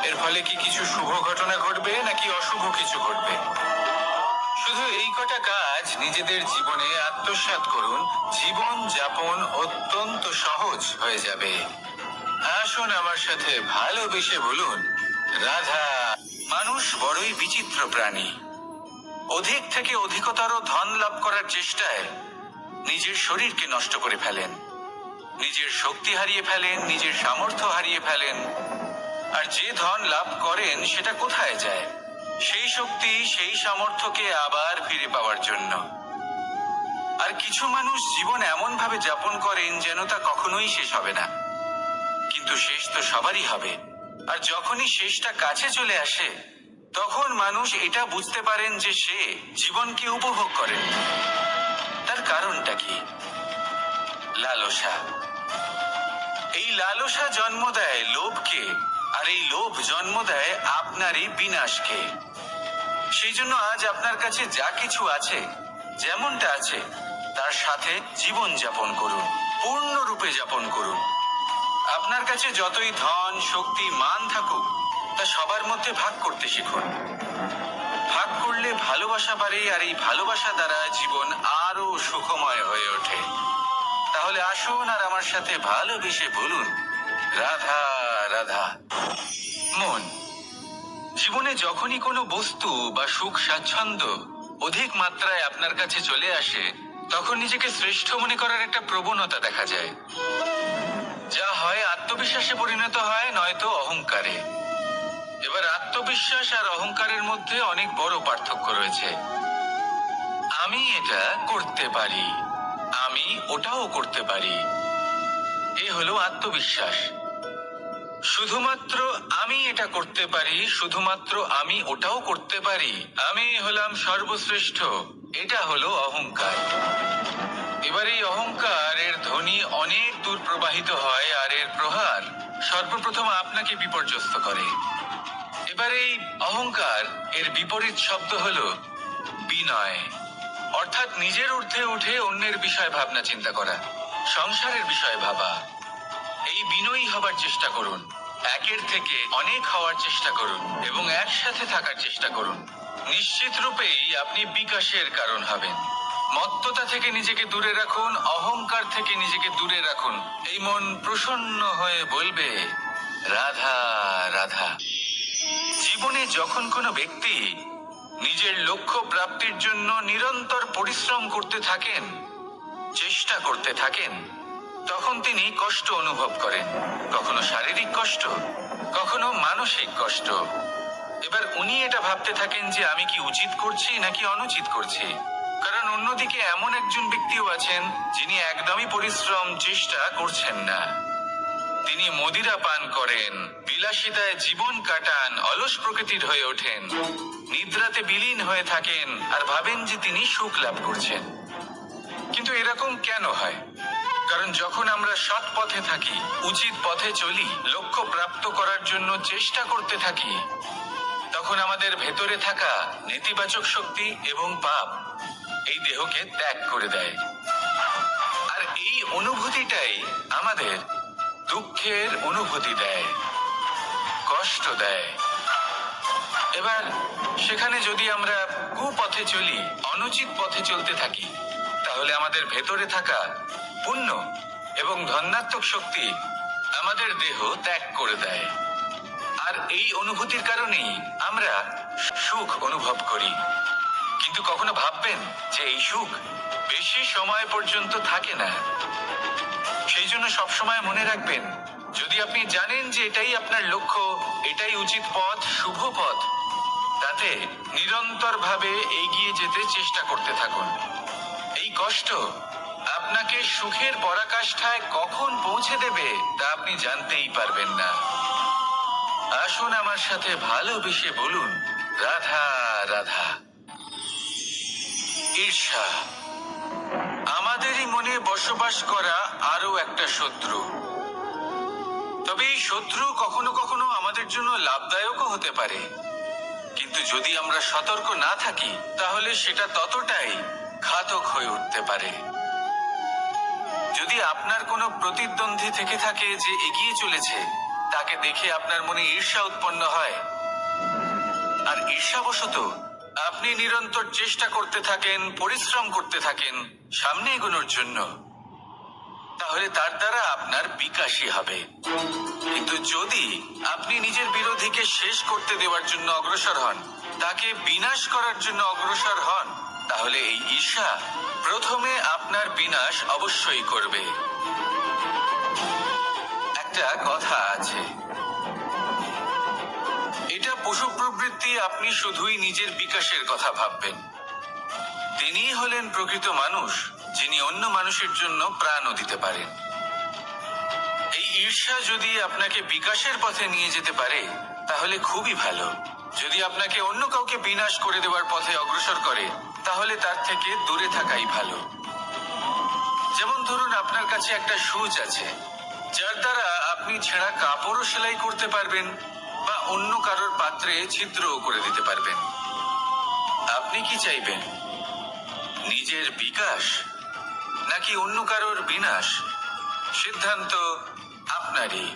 এর ফলে কি কিছু শুভ ঘটনা ঘটবে নাকি অশুভ কিছু ঘটবে? শুধু এই কটা কাজ নিজেদের জীবনে আত্মসাৎ করুন, জীবন যাপন অত্যন্ত সহজ হয়ে যাবে। আসুন আমার সাথে ভালোবেসে বলুন, রাধা। মানুষ বড়ই বিচিত্র প্রাণী। অধিক থেকে অধিকতর ধন লাভ করার চেষ্টায় নিজের শরীরকে নষ্ট করে ফেলেন, নিজের শক্তি হারিয়ে ফেলেন, নিজের সামর্থ্য হারিয়ে ফেলেন। আর যে ধন লাভ করেন সেটা কোথায় যায়? সেই শক্তি, সেই সামর্থ্যকে আবার ফিরে পাওয়ার জন্য। আর কিছু মানুষ জীবন এমন ভাবে যাপন করেন যেন তা কখনোই শেষ হবে না, কিন্তু শেষ তো সবারই হবে। আর যখনই শেষটা কাছে চলে আসে তখন মানুষ এটা বুঝতে পারেন যে সে জীবনকে উপভোগ করেন। তার কারণটা কি? লালসা। এই লালসা জন্ম দেয় লোভকে, আর এই লোভ জন্ম দেয় আপনারই বিনাশকে। সেই জন্য আজ আপনার কাছে যা কিছু আছে, যেমনটা আছে তার সাথে জীবন যাপন করুন, পূর্ণরূপে যাপন করুন। আপনার কাছে যতই ধন, শক্তি, মান থাকুক তা সবার মধ্যে ভাগ করতে শিখুন। ভাগ করলে ভালোবাসা বাড়ে, আর এই ভালোবাসা দ্বারা জীবন আরো সুখময় হয়ে ওঠে। তাহলে আসুন আর আমার সাথে ভালোবেসে বলুন, রাধা রাধা। মন। জীবনে যখনই কোনো বস্তু বা সুখ স্বাচ্ছন্দ্য অধিক মাত্রায় আপনার কাছে চলে আসে তখন নিজেকে শ্রেষ্ঠ মনে করার একটা প্রবণতা দেখা যায়, যা হয় আত্মবিশ্বাসে পরিণত হয় নয়তো অহংকারে। এবার আত্মবিশ্বাস আর অহংকারের মধ্যে অনেক বড় পার্থক্য রয়েছে। আমি এটা করতে পারি, আমি ওটাও করতে পারি, এ হলো আত্মবিশ্বাস। শুধুমাত্র আমি এটা করতে পারি, শুধুমাত্র আমি ওটাও করতে পারি, আমি হলাম সর্বশ্রেষ্ঠ, এটা হলো অহংকার। এবার এই অহংকার এর ধ্বনি অনেক দূর প্রবাহিত হয় আর এর প্রহার সর্বপ্রথম আপনাকে বিপর্যস্ত করে। এবার এই অহংকার এর বিপরীত শব্দ হলো বিনয়, অর্থাৎ নিজের ঊর্ধ্বে উঠে অন্যের বিষয় ভাবনা চিন্তা করা, সংসারের বিষয় ভাবা। এই বিনয়ী হবার চেষ্টা করুন, একের থেকে অনেক হওয়ার চেষ্টা করুন এবং একসাথে থাকার চেষ্টা করুন। নিশ্চিত রূপেই আপনি বিকাশের কারণ হবেন। মত্ততা থেকে নিজেকে দূরে রাখুন, অহংকার থেকে নিজেকে দূরে রাখুন। এই মন প্রসন্ন হয়ে বলবে, রাধা রাধা। জীবনে যখন কোনো ব্যক্তি নিজের লক্ষ্য প্রাপ্তির জন্য নিরন্তর পরিশ্রম করতে থাকেন, চেষ্টা করতে থাকেন, তখন তিনি কষ্ট অনুভব করেন, কখনো শারীরিক কষ্ট, কখনো মানসিক কষ্ট। এবার উনি এটা ভাবতে থাকেন যে আমি কি উচিত করছি নাকি অনুচিত করছি। কারণ অন্যদিকে এমন একজন ব্যক্তিও আছেন যিনি একদমই পরিশ্রম চেষ্টা করছেন না। তিনি মদিরা পান করেন, বিলাসিতায় জীবন কাটান, অলস প্রকৃতির হয়ে ওঠেন, নিদ্রাতে বিলীন হয়ে থাকেন আর ভাবেন যে তিনি সুখ লাভ করছেন। কিন্তু এরকম কেন হয়? কারণ যখন আমরা সৎ পথে থাকি, উচিত পথে চলি, লক্ষ্য প্রাপ্ত করার জন্য চেষ্টা করতে থাকি, তখন আমাদের ভেতরে থাকা নেতিবাচক শক্তি এবং পাপ এই দেহকে ত্যাগ করে দেয়। আর এই অনুভূতিটাই আমাদের দুঃখের অনুভূতি দেয়, কষ্ট দেয়। এবার সেখানে যদি আমরা কুপথে চলি, অনুচিত পথে চলতে থাকি, তাহলে আমাদের ভেতরে থাকা পুণ্য এবং ধনাত্মক শক্তি আমাদের দেহ ত্যাগ করে দেয়। আর এই অনুভূতির কারণেই আমরা সুখ অনুভব করি। কিন্তু কখনো ভাববেন যে এই সুখ বেশি সময় পর্যন্ত থাকে না। সেই জন্য সবসময় মনে রাখবেন, যদি আপনি জানেন যে এটাই আপনার লক্ষ্য, এটাই উচিত পথ, শুভ পথ, তাতে নিরন্তরভাবে এগিয়ে যেতে চেষ্টা করতে থাকুন। এই কষ্ট আপনাকে সুখের পরাকাষ্ঠায় কখন পৌঁছে দেবে তা আপনি জানতেই পারবেন না। আসুন আমার সাথে ভালোবেসে বলুন, রাধা রাধা। ঈর্ষা আমাদেরই মনে বসবাস করা আরো একটা শত্রু। তবে এই শত্রু কখনো কখনো আমাদের জন্য লাভদায়কও হতে পারে। কিন্তু যদি আমরা সতর্ক না থাকি, তাহলে সেটা ততটাই ঘাতক হয়ে উঠতে পারে। যদি আপনার কোনো প্রতিদ্বন্দ্বী থেকে থাকে যে এগিয়ে চলেছে, তাকে দেখে আপনার মনে ঈর্ষা উৎপন্ন হয়, আর ঈর্ষাবশত আপনি নিরন্তর চেষ্টা করতে থাকেন, পরিশ্রম করতে থাকেন সামনে এগোনোর জন্য, তাহলে তার দ্বারা আপনার বিকাশই হবে। কিন্তু যদি আপনি নিজের বিরোধীকে শেষ করতে দেওয়ার জন্য অগ্রসর হন, তাকে বিনাশ করার জন্য অগ্রসর হন, তাহলে এই ঈর্ষা প্রথমে আপনার বিনাশ অবশ্যই করবে। একটা কথা আছে, এটা পশু প্রবৃত্তি, আপনি শুধুই নিজের বিকাশের কথা ভাববেন। তিনিই হলেন প্রকৃত মানুষ, যিনি অন্য মানুষের জন্য প্রাণও দিতে পারেন। এই ঈর্ষা যদি আপনাকে বিকাশের পথে নিয়ে যেতে পারে, তাহলে খুবই ভালো। যদি আপনাকে অন্য কাউকে বিনাশ করে দেওয়ার পথে অগ্রসর করে, তাহলে তার থেকে দূরে থাকাই ভালো। যেমন ধরুন, আপনার কাছে একটা সুচ আছে, যার দ্বারা আপনি ছেঁড়া কাপড়ও সেলাই করতে পারবেন বা অন্য কারোর পাত্রে ছিদ্রও করে দিতে পারবেন। আপনি কি চাইবেন, নিজের বিকাশ নাকি অন্য কারোর বিনাশ? সিদ্ধান্ত আপনারই।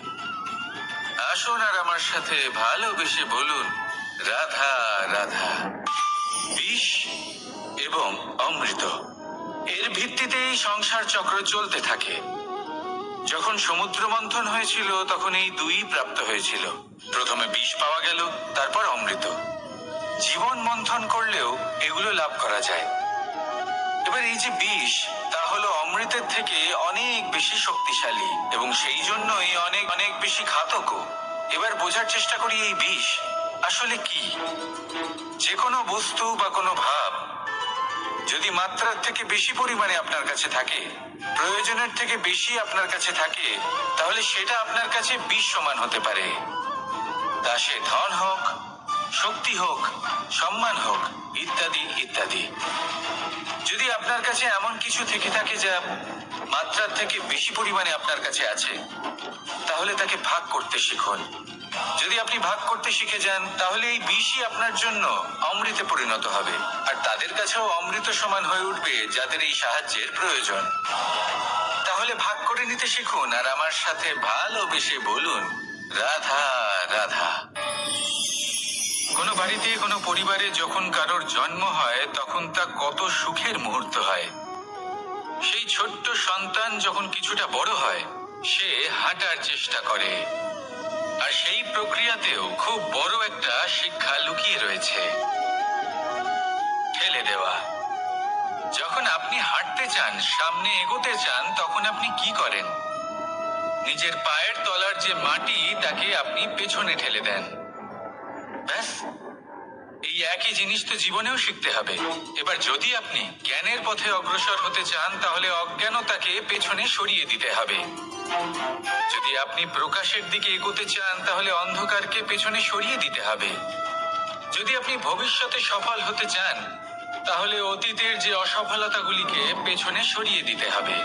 আসুন আর আমার সাথে ভালোবেসে বলুন, রাধা রাধা। বিষ এবং অমৃত, এর ভিত্তিতেই সংসার চক্র চলতে থাকে। যখন সমুদ্র মন্থন হয়েছিল, তখন এই দুই প্রাপ্ত হয়েছিল। প্রথমে বিষ পাওয়া গেল, তারপর অমৃত। জীবন মন্থন করলেও এগুলো লাভ করা যায়। এবার এই যে বিষ, তা হলো অমৃতের থেকে অনেক বেশি শক্তিশালী এবং সেই জন্যই অনেক অনেক বেশি ঘাতকও। এবার বোঝার চেষ্টা করি এই বিষ আসলে কি। যে কোনো বস্তু বা কোনো ভাব যদি মাত্রার থেকে বেশি পরিমাণে আপনার কাছে থাকে, প্রয়োজনের থেকে বেশি আপনার কাছে থাকে, তাহলে সেটা আপনার কাছে বিষ সমান হতে পারে। তা সে ধন হোক, শক্তি হোক, সম্মান হোক, ইত্যাদি ইত্যাদি। যদি আপনার কাছে এমন কিছু থেকে থাকে যা মাত্রার থেকে বেশি পরিমাণে আপনার কাছে আছে, তাহলে তাকে ভাগ করতে শিখুন। যদি আপনি ভাগ করতে শিখে যান, তাহলে এই বিষই আপনার জন্য অমৃতে পরিণত হবে, আর তাদের কাছেও অমৃত সমান হয়ে উঠবে যাদের এই সাহায্যের প্রয়োজন। তাহলে ভাগ করে নিতে শিখুন আর আমার সাথে ভালোবেসে বলুন, রাধা রাধা। কোনো বাড়িতে, কোনো পরিবারে যখন কারোর জন্ম হয়, তখন তা কত সুখের মুহূর্ত হয়। সেই ছোট্ট সন্তান যখন কিছুটা বড় হয়, সে হাঁটার চেষ্টা করে, আর সেই প্রক্রিয়াতেও খুব বড় একটা শিক্ষা লুকিয়ে রয়েছে, ঠেলে দেওয়া। যখন আপনি হাঁটতে চান, সামনে এগোতে চান, তখন আপনি কি করেন? নিজের পায়ের তলার যে মাটি, তাকে আপনি পেছনে ঠেলে দেন। ব্যাস, এই একই জিনিস তো জীবনেও শিখতে হবে। এবার যদি আপনি জ্ঞানের পথে অগ্রসর হতে চান তাহলে অজ্ঞানতাকে পেছনে সরিয়ে দিতে হবে। যদি আপনি প্রকাশের দিকে এগোতে চান তাহলে অন্ধকারকে পেছনে সরিয়ে দিতে হবে। যদি আপনি ভবিষ্যতে সফল হতে চান তাহলে অতীতের যে অসফলতাগুলিকে পেছনে সরিয়ে দিতে হবে।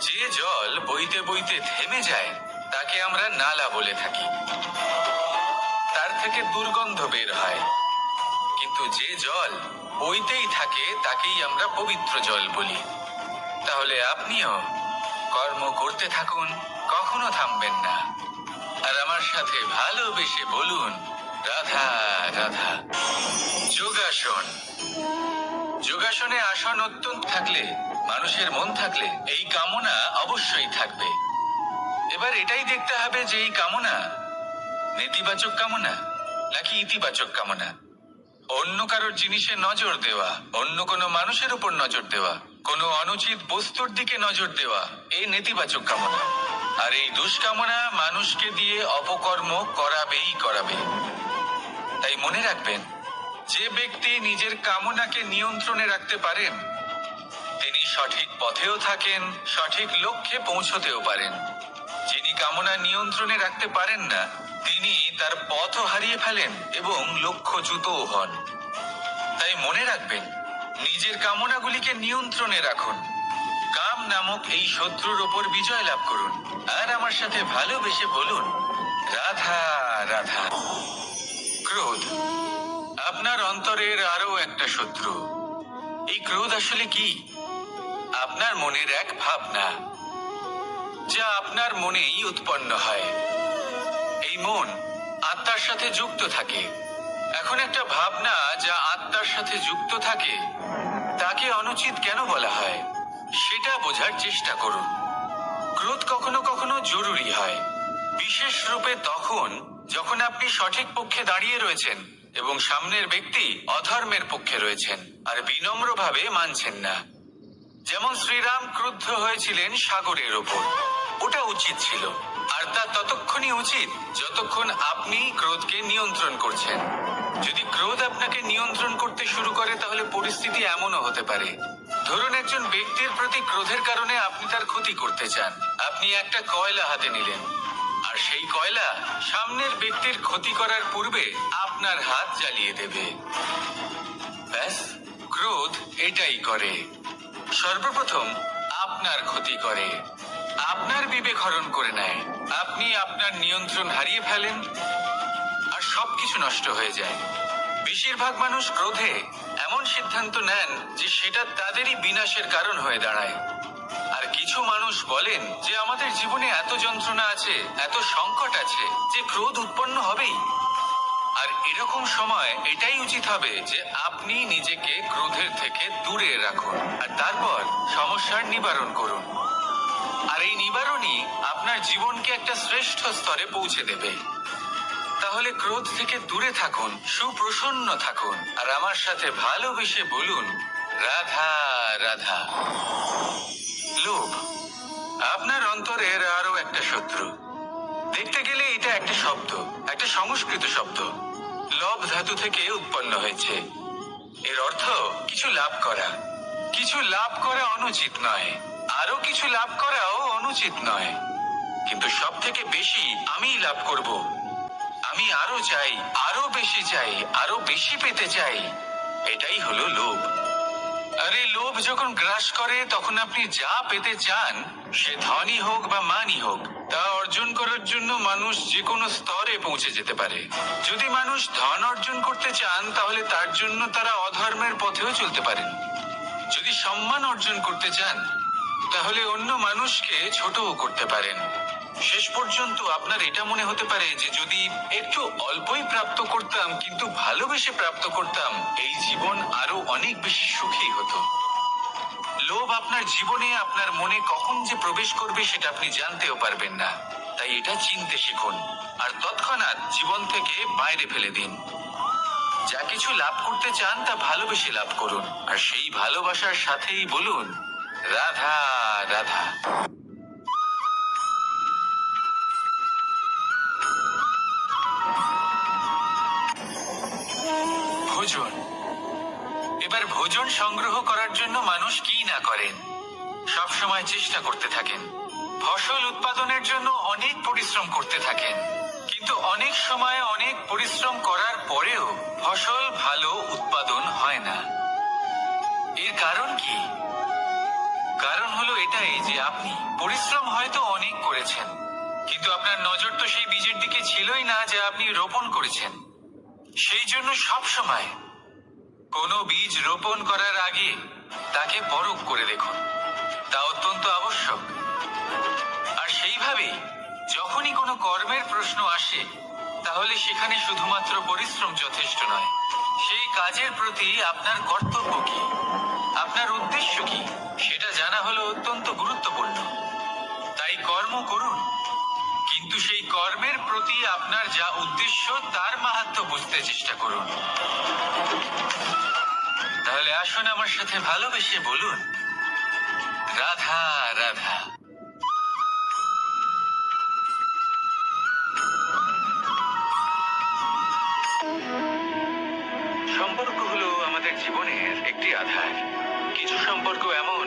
যে জল বইতে বইতে থেমে যায় তাকে আমরা নালা বলে থাকি, তার থেকে দুর্গন্ধ বের হয়। কিন্তু যে জল বইতেই থাকে তাকেই আমরা পবিত্র জল বলি। তাহলে আপনিও কর্ম করতে থাকুন, কখনো থামবেন না। আর আমার সাথে ভালোবেসে বলুন, রাধা রাধা। যোগাসন। যোগাসনে আসন অত্যন্ত থাকলে, মানুষের মন থাকলে এই কামনা অবশ্যই থাকবে। এবার এটাই দেখতে হবে যে এই কামনা নেতিবাচক কামনা নাকি ইতিবাচক কামনা। অন্য কারোর জিনিসে নজর দেওয়া, অন্য কোনো মানুষের উপর নজর দেওয়া, কোনো অনুচিত বস্তুর দিকে নজর দেওয়া, এই নেতিবাচক কামনা। আর এই দুষ্কামনা মানুষকে দিয়ে অপকর্ম করাবেই করাবে। তাই মনে রাখবেন, যে ব্যক্তি নিজের কামনাকে নিয়ন্ত্রণে রাখতে পারেন তিনি সঠিক পথেও থাকেন, সঠিক লক্ষ্যে পৌঁছতেও পারেন। যিনি কামনা নিয়ন্ত্রণে রাখতে পারেন না তিনি তার পথও হারিয়ে ফেলেন এবং লক্ষ্যচ্যুতও হন। তাই মনে রাখবেন, নিজের কামনাগুলিকে নিয়ন্ত্রণে রাখুন। কাম নামক এই শত্রুর ওপর বিজয় লাভ করুন। আর আমার সাথে ভালোবেসে বলুন, রাধা রাধা। ক্রোধ আপনার অন্তরের আরো একটা শত্রু। এই ক্রোধ আসলে কি? আপনার মনের এক ভাবনা, যা আপনার মনেই উৎপন্ন হয়। এই মন আত্মার সাথে যুক্ত থাকে। এখন একটা ভাবনা যা আত্মার সাথে যুক্ত থাকে তাকে অনুচিত কেন বলা হয় সেটা বোঝার চেষ্টা করুন। ক্রোধ কখনো কখনো জরুরি হয়, বিশেষ রূপে তখন যখন আপনি সঠিক পক্ষে দাঁড়িয়ে রয়েছেন এবং সামনের ব্যক্তি অধর্মের পক্ষে রয়েছেন আর বিনম্রভাবে মানছেন না। যেমন শ্রীরাম ক্রুদ্ধ হয়েছিলেন সাগরের ওপর, ওটা উচিত ছিল। আর তা ততক্ষণই উচিত যতক্ষণ আপনি ক্রোধকে নিয়ন্ত্রণ করছেন। যদি ক্রোধ আপনাকে নিয়ন্ত্রণ করতে শুরু করে তাহলে পরিস্থিতি এমনও হতে পারে, ধরুন একজন ব্যক্তির প্রতি ক্রোধের কারণে আপনি তার ক্ষতি করতে চান। আপনি একটা কয়লা হাতে নিলেন আর সেই কয়লা সামনের ব্যক্তির ক্ষতি করার পূর্বে আপনার হাত জ্বালিয়ে দেবে। ব্যাস, ক্রোধ এটাই করে। সর্বপ্রথম আপনার ক্ষতি করে, আপনার বিবেক হরণ করে নেয়। আপনি আপনার নিয়ন্ত্রণ হারিয়ে ফেলেন আর সবকিছু নষ্ট হয়ে যায়। বেশিরভাগ মানুষ ক্রোধে এমন সিদ্ধান্ত নেন যে সেটা তাদেরই বিনাশের কারণ হয়ে দাঁড়ায়। আর কিছু মানুষ বলেন যে আমাদের জীবনে এত যন্ত্রণা আছে, এত সংকট আছে যে ক্রোধ উৎপন্ন হবেই। আর এরকম সময় এটাই উচিত হবে যে আপনি নিজেকে ক্রোধের থেকে দূরে রাখুন আর তারপর সমস্যার নিবারণ করুন। আর এই নিবারণই আপনার জীবনকে একটা শ্রেষ্ঠ স্তরে পৌঁছে দেবে। তাহলে ক্রোধ থেকে দূরে থাকুন, সুপ্রসন্ন থাকুন আর আমার সাথে ভালোবেসে বলুন, রাধা রাধা। লোভ আপনার অন্তরের আরো একটা শত্রু। দেখতে গেলে এটা একটা শব্দ, একটা সংস্কৃত শব্দ। লব ধাতু থেকে উৎপন্ন হয়েছে। এর অর্থ কিছু লাভ করা। কিছু লাভ করা অনুচিত নয়, আরো কিছু লাভ করাও অনুচিত নয়, কিন্তু সব থেকে বেশি আমি লাভ করব। আমি আরো চাই, আরো বেশি চাই, আরো বেশি পেতে চাই। এটাই হলো লোভ। আর এই লোভ যখন গ্রাস করে তখন আপনি যা পেতে চান, সে ধনই হোক বা মানই হোক, তা অর্জন করার জন্য মানুষ যে কোনো স্তরে পৌঁছে যেতে পারে। যদি মানুষ ধন অর্জন করতে চান তাহলে তার জন্য তারা অধর্মের পথেও চলতে পারেন। যদি সম্মান অর্জন করতে চান তাহলে অন্য মানুষকে ছোটও করতে পারেন। শেষ পর্যন্ত আপনার এটা মনে হতে পারে যে যদি একটু অল্পই প্রাপ্ত করতাম কিন্তু ভালোবেসে প্রাপ্ত করতাম, এই জীবন আরো অনেক বেশি সুখী হতো। লোভ আপনার জীবনে, আপনার মনে কখন যে প্রবেশ করবে সেটা আপনি জানতেও পারবেন না। তাই এটা চিনতে শিখুন আর তৎক্ষণাৎ জীবন থেকে বাইরে ফেলে দিন। যা কিছু লাভ করতে চান তা ভালোবেসে লাভ করুন আর সেই ভালোবাসার সাথেই বলুন, রাধা রাধা। ভোজন। এবার ভোজন সংগ্রহ করার জন্য মানুষ কি না করেন, সব সময় চেষ্টা করতে থাকেন। ফসল উৎপাদনের জন্য অনেক পরিশ্রম করতে থাকেন, কিন্তু অনেক সময় অনেক পরিশ্রম করার পরেও ফসল ভালো উৎপাদন হয় না। এর কারণ কি? কারণ হলো এটাই যে আপনি পরিশ্রম হয়তো অনেক করেছেন, কিন্তু আপনার নজর তো সেই বীজের দিকে ছিলই না যা আপনি রোপণ করেছেন। সেই জন্য সব সময় কোনো বীজ রোপণ করার আগে তাকে পরখ করে দেখুন, তা অত্যন্ত আবশ্যক। আর সেইভাবেই যখনই কোনো কর্মের প্রশ্ন আসে, তাহলে সেখানে শুধুমাত্র পরিশ্রম যথেষ্ট নয়। সেই কাজের প্রতি আপনার কর্তব্য কি, আপনার উদ্দেশ্য কি, সেটা জানা হলো অত্যন্ত গুরুত্বপূর্ণ। তাই কর্ম করুন, কিন্তু সেই কর্মের প্রতি আপনার যা উদ্দেশ্য তার মাহাত্ম্য বুঝতে চেষ্টা করুন। তাহলে আসুন আমার সাথে ভালোবেসে বলুন, রাধা রাধা। সম্পর্ক হলো আমাদের জীবনের একটি আধার। কিছু সম্পর্ক এমন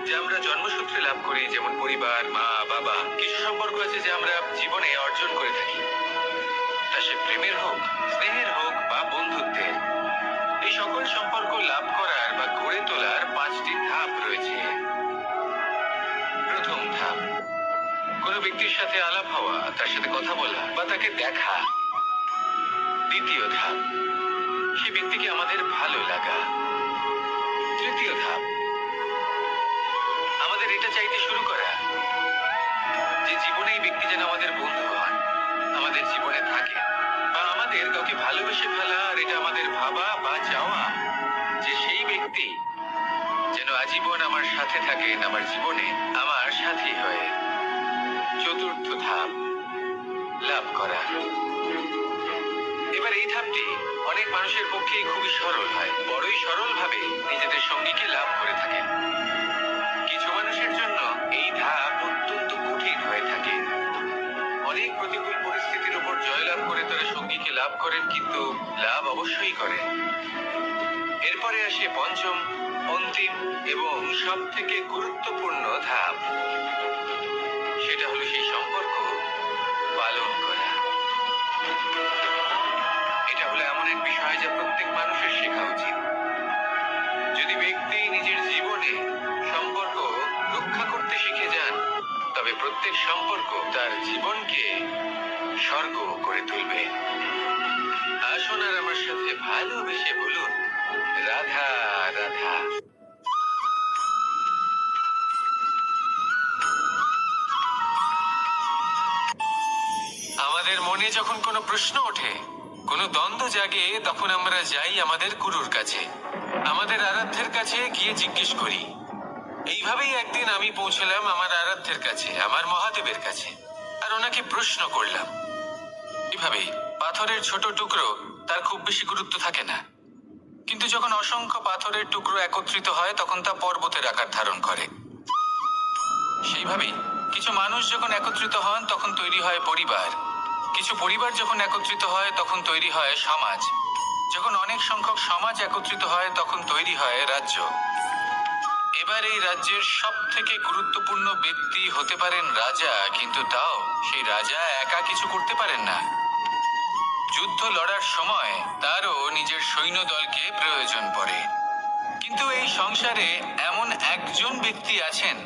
যে আমরা জন্মসূত্রে লাভ করি, যেমন পরিবার, মা, বাবা। কিছু সম্পর্ক আছে যে আমরা জীবনে অর্জন করে থাকি, তা সে প্রেমের হোক, স্নেহের হোক বা বন্ধুত্বের। এই সকল সম্পর্ক লাভ করার বা গড়ে তোলার 5টি ধাপ রয়েছে। প্রথম ধাপ, কোনো ব্যক্তির সাথে আলাপ হওয়া, তার সাথে কথা বলা বা তাকে দেখা। দ্বিতীয় ধাপ, সে ব্যক্তিকে আমাদের ভালো লাগা। তৃতীয় ধাপ, আমাদের এটা চাইতে শুরু করা যে জীবনে এই ব্যক্তি যেন আমাদের বন্ধু হন, আমাদের জীবনে থাকে, বা আমাদের কাউকে ভালোবেসে ফেলা। আর এটা আমাদের ভাবা বা চাওয়া যে সেই ব্যক্তি যেন আজীবন আমার সাথে থাকেন, আমার জীবনে আমার সাথী হয়ে। চতুর্থ ধাপ, লাভ করা। এবার এই ধাপটি অনেক মানুষের পক্ষেই খুবই সরল হয়, বড়ই সরল ভাবে নিজেদের সঙ্গীকে লাভ করে থাকেন। কিছু মানুষের জন্য এই ধাপ অত্যন্ত কঠিন হয়ে থাকে। অনেক প্রতিকূল পরিস্থিতির উপর জয়লাভ করে তারা সঙ্গীকে লাভ করেন, কিন্তু লাভ অবশ্যই করেন। এরপরে আসে পঞ্চম, অন্তিম এবং সব থেকে গুরুত্বপূর্ণ ধাপ। সেটা হলো সেই সম্পর্ক পালন করা। এটা হলো এমন এক বিষয় যা প্রত্যেক মানুষের শেখা উচিত। যদি ব্যক্তি নিজের জীবনে সম্পর্ক রক্ষা করতে শিখে যান, তবে প্রত্যেক সম্পর্ক তার জীবনকে স্বর্গ করে তুলবে। আসুন আর আমার সাথে ভালোবেসে বলুন, রাধা রাধা। আমাদের মনে যখন কোনো প্রশ্ন ওঠে, কোনো দ্বন্দ্ব জাগে, তখন আমরা যাই আমাদের গুরুর কাছে, আমাদের আরাধ্যের কাছে গিয়ে জিজ্ঞেস করি। এইভাবেই একদিন আমি পৌঁছলাম আমার আরাধ্যের কাছে, আমার মহাদেবের কাছে, আর ওনাকে প্রশ্ন করলাম। এভাবেই পাথরের ছোট টুকরো, তার খুব বেশি গুরুত্ব থাকে না, কিন্তু যখন অসংখ্য পাথরের টুকরো একত্রিত হয় তখন তা পর্বতের আকার ধারণ করে। সেইভাবেই কিছু মানুষ যখন একত্রিত হন তখন তৈরি হয় পরিবার, কিছু পরিবার যখন একত্রিত হয় তখন তৈরি হয় সমাজ, যখন অনেক সংখ্যক সমাজ একত্রিত হয় তখন তৈরি হয় রাজ্য। এবার এই রাজ্যের সব থেকে গুরুত্বপূর্ণ ব্যক্তি হতে পারেন রাজা, কিন্তু তাও সেই রাজা একা কিছু করতে পারেন না। যুদ্ধ লড়ার সময় তারও নিজের সৈন্যদলকে প্রয়োজন পড়ে। কিন্তু এই সংসারে এমন একজন ব্যক্তি আছেন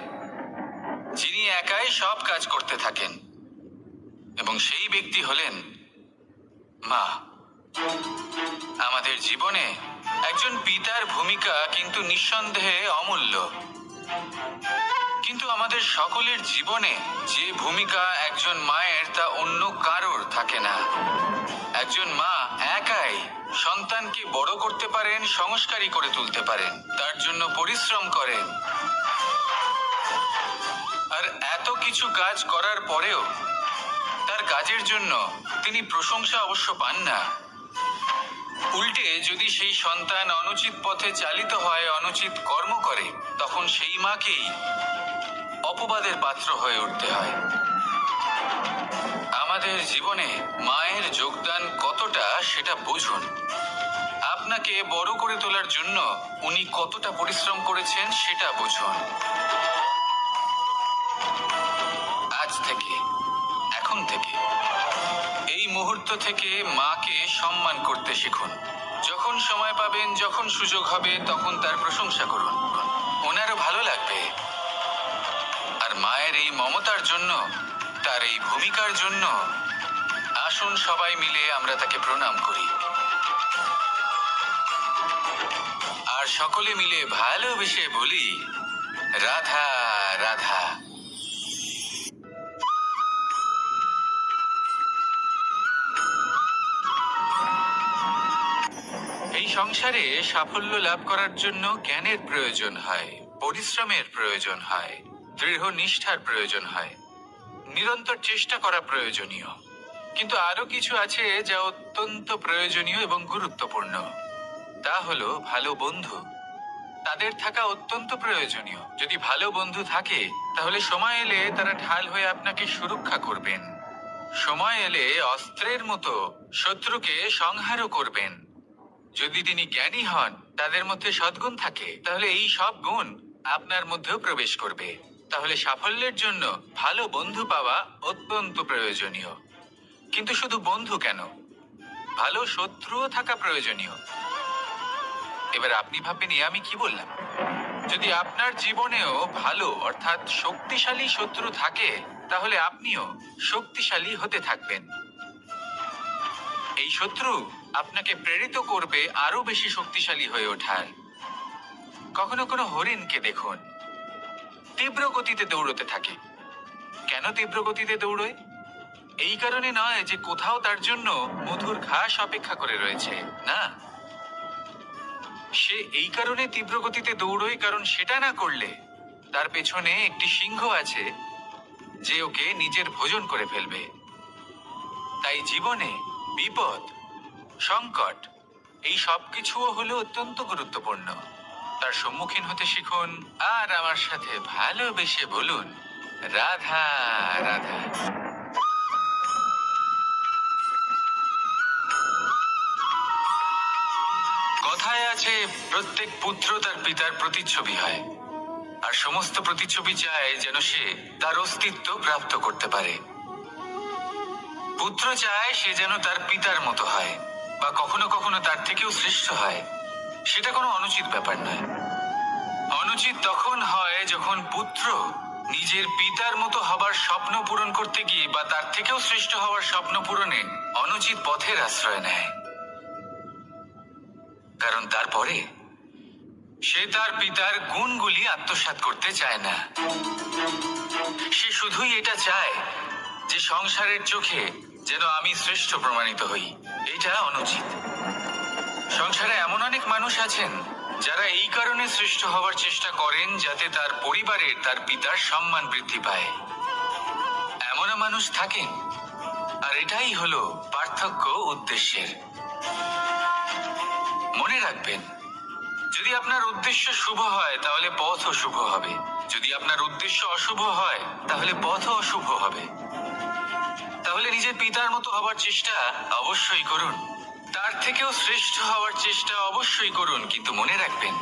যিনি একাই সব কাজ করতে থাকেন, এবং সেই ব্যক্তি হলেন মা। আমাদের জীবনে একজন পিতার ভূমিকা কিন্তু নিঃসন্দেহে অমূল্য, কিন্তু আমাদের সকলের জীবনে যে ভূমিকা একজন মায়ের তা অন্য কারোর থাকে না। একজন মা একাই সন্তানকে বড় করতে পারেন, সংস্কারী করে তুলতে পারেন, তার জন্য পরিশ্রম করেন। আর এত কিছু কাজ করার পরেও তার কাজের জন্য তিনি প্রশংসা অবশ্য পান না। উল্টে যদি সেই সন্তান অনুচিত পথে চালিত হয়, অনুচিত কর্ম করে, তখন সেই মাকেই অপবাদের পাত্র হয়ে উঠতে হয়। আমাদের জীবনে মায়ের যোগদান কতটা সেটা বুঝুন। আপনাকে বড় করে তোলার জন্য উনি কতটা পরিশ্রম করেছেন সেটা বুঝুন। আজ থেকে, এখন থেকে, এই মুহূর্ত থেকে মাকে সম্মান করতে শিখুন। যখন সময় পাবেন, যখন সুযোগ হবে, তখন তার প্রশংসা করুন। ওনারও ভালো লাগবে। আর মায়ের এই মমতার জন্য, তার এই ভূমিকার জন্য আসুন সবাই মিলে আমরা তাকে প্রণাম করি। আর সকলে মিলে ভালোবেসে বলি, রাধা রাধা। এই সংসারে সাফল্য লাভ করার জন্য জ্ঞানের প্রয়োজন হয়, পরিশ্রমের প্রয়োজন হয়, দৃঢ় নিষ্ঠার প্রয়োজন হয়, নিরন্তর চেষ্টা করা প্রয়োজনীয়। কিন্তু আরো কিছু আছে যা অত্যন্ত প্রয়োজনীয় এবং গুরুত্বপূর্ণ। তা হলো ভালো বন্ধু। তাদের থাকা অত্যন্ত প্রয়োজনীয়। যদি ভালো বন্ধু থাকে তাহলে সময় এলে তারা ঢাল হয়ে আপনাকে সুরক্ষা করবেন। সময় এলে অস্ত্রের মতো শত্রুকে সংহারও করবেন। যদি তিনি জ্ঞানী হন, তাদের মধ্যে সদ্গুণ থাকে, তাহলে এই সব গুণ আপনার মধ্যেও প্রবেশ করবে। তাহলে সাফল্যের জন্য ভালো বন্ধু পাওয়া অত্যন্ত প্রয়োজনীয়। কিন্তু শুধু বন্ধু কেন, ভালো শত্রুও থাকা প্রয়োজনীয়। এবার আপনি ভাববেন আমি কি বললাম। যদি আপনার জীবনেও ভালো অর্থাৎ শক্তিশালী শত্রু থাকে, তাহলে আপনিও শক্তিশালী হতে থাকবেন। এই শত্রু আপনাকে প্রেরিত করবে আরো বেশি শক্তিশালী হয়ে ওঠার। কখনো কোনো হরিণকে দেখুন, তীব্র গতিতে দৌড়তে থাকে। কেন তীব্র গতিতে দৌড়য়? এই কারণে নয় যে কোথাও তার জন্য মধুর ঘাস অপেক্ষা করে রয়েছে, না। সে এই কারণে তীব্র গতিতে দৌড়য় কারণ সেটা না করলে তার পেছনে একটি সিংহ আছে যে ওকে নিজের ভোজন করে ফেলবে। তাই জীবনে বিপদ, সংকট, এই সব কিছুও হলো অত্যন্ত গুরুত্বপূর্ণ। তার সম্মুখীন হতে শিখুন আর আমার সাথে ভালোবেসে বলুন, রাধা রাধা। কথায় আছে, প্রত্যেক পুত্র তার পিতার প্রতিচ্ছবি হয়, আর সমস্ত প্রতিচ্ছবি চায় যেন সে তার অস্তিত্ব প্রাপ্ত করতে পারে। পুত্র চায় সে যেন তার পিতার মতো হয়, বা কখনো কখনো তার থেকেও শ্রেষ্ঠ হয়। সেটা কোনো অনুচিত ব্যাপার নয়। অনুচিত তখন হয় যখন পুত্র নিজের পিতার মতো হবার স্বপ্ন পূরণ করতে গিয়ে বা তার থেকেও শ্রেষ্ঠ হওয়ার স্বপ্ন পূরণে অনুচিত পথের আশ্রয় নেয়। কারণ তারপরে সে তার পিতার গুণগুলি আত্মসাৎ করতে চায় না। সে শুধুই এটা চায় যে সংসারের চোখে যেন আমি শ্রেষ্ঠ প্রমাণিত হই। এটা অনুচিত। সংসারে এমন অনেক মানুষ আছেন যারা এই কারণে শ্রেষ্ঠ হওয়ার চেষ্টা করেন যাতে তার পরিবারের তার পিতার সম্মান বৃদ্ধি পায়। এমনও মানুষ থাকেন। আর এটাই হলো পার্থক্য উদ্দেশ্যের। মনে রাখবেন, যদি আপনার উদ্দেশ্য শুভ হয় তাহলে পথও শুভ হবে। যদি আপনার উদ্দেশ্য অশুভ হয় তাহলে পথও অশুভ হবে। তাহলে নিজের পিতার মতো হবার চেষ্টা অবশ্যই করুন, তার থেকেও শ্রেষ্ঠ হওয়ার চেষ্টা অবশ্যই করুন। কিন্তু মনে রাখবেন,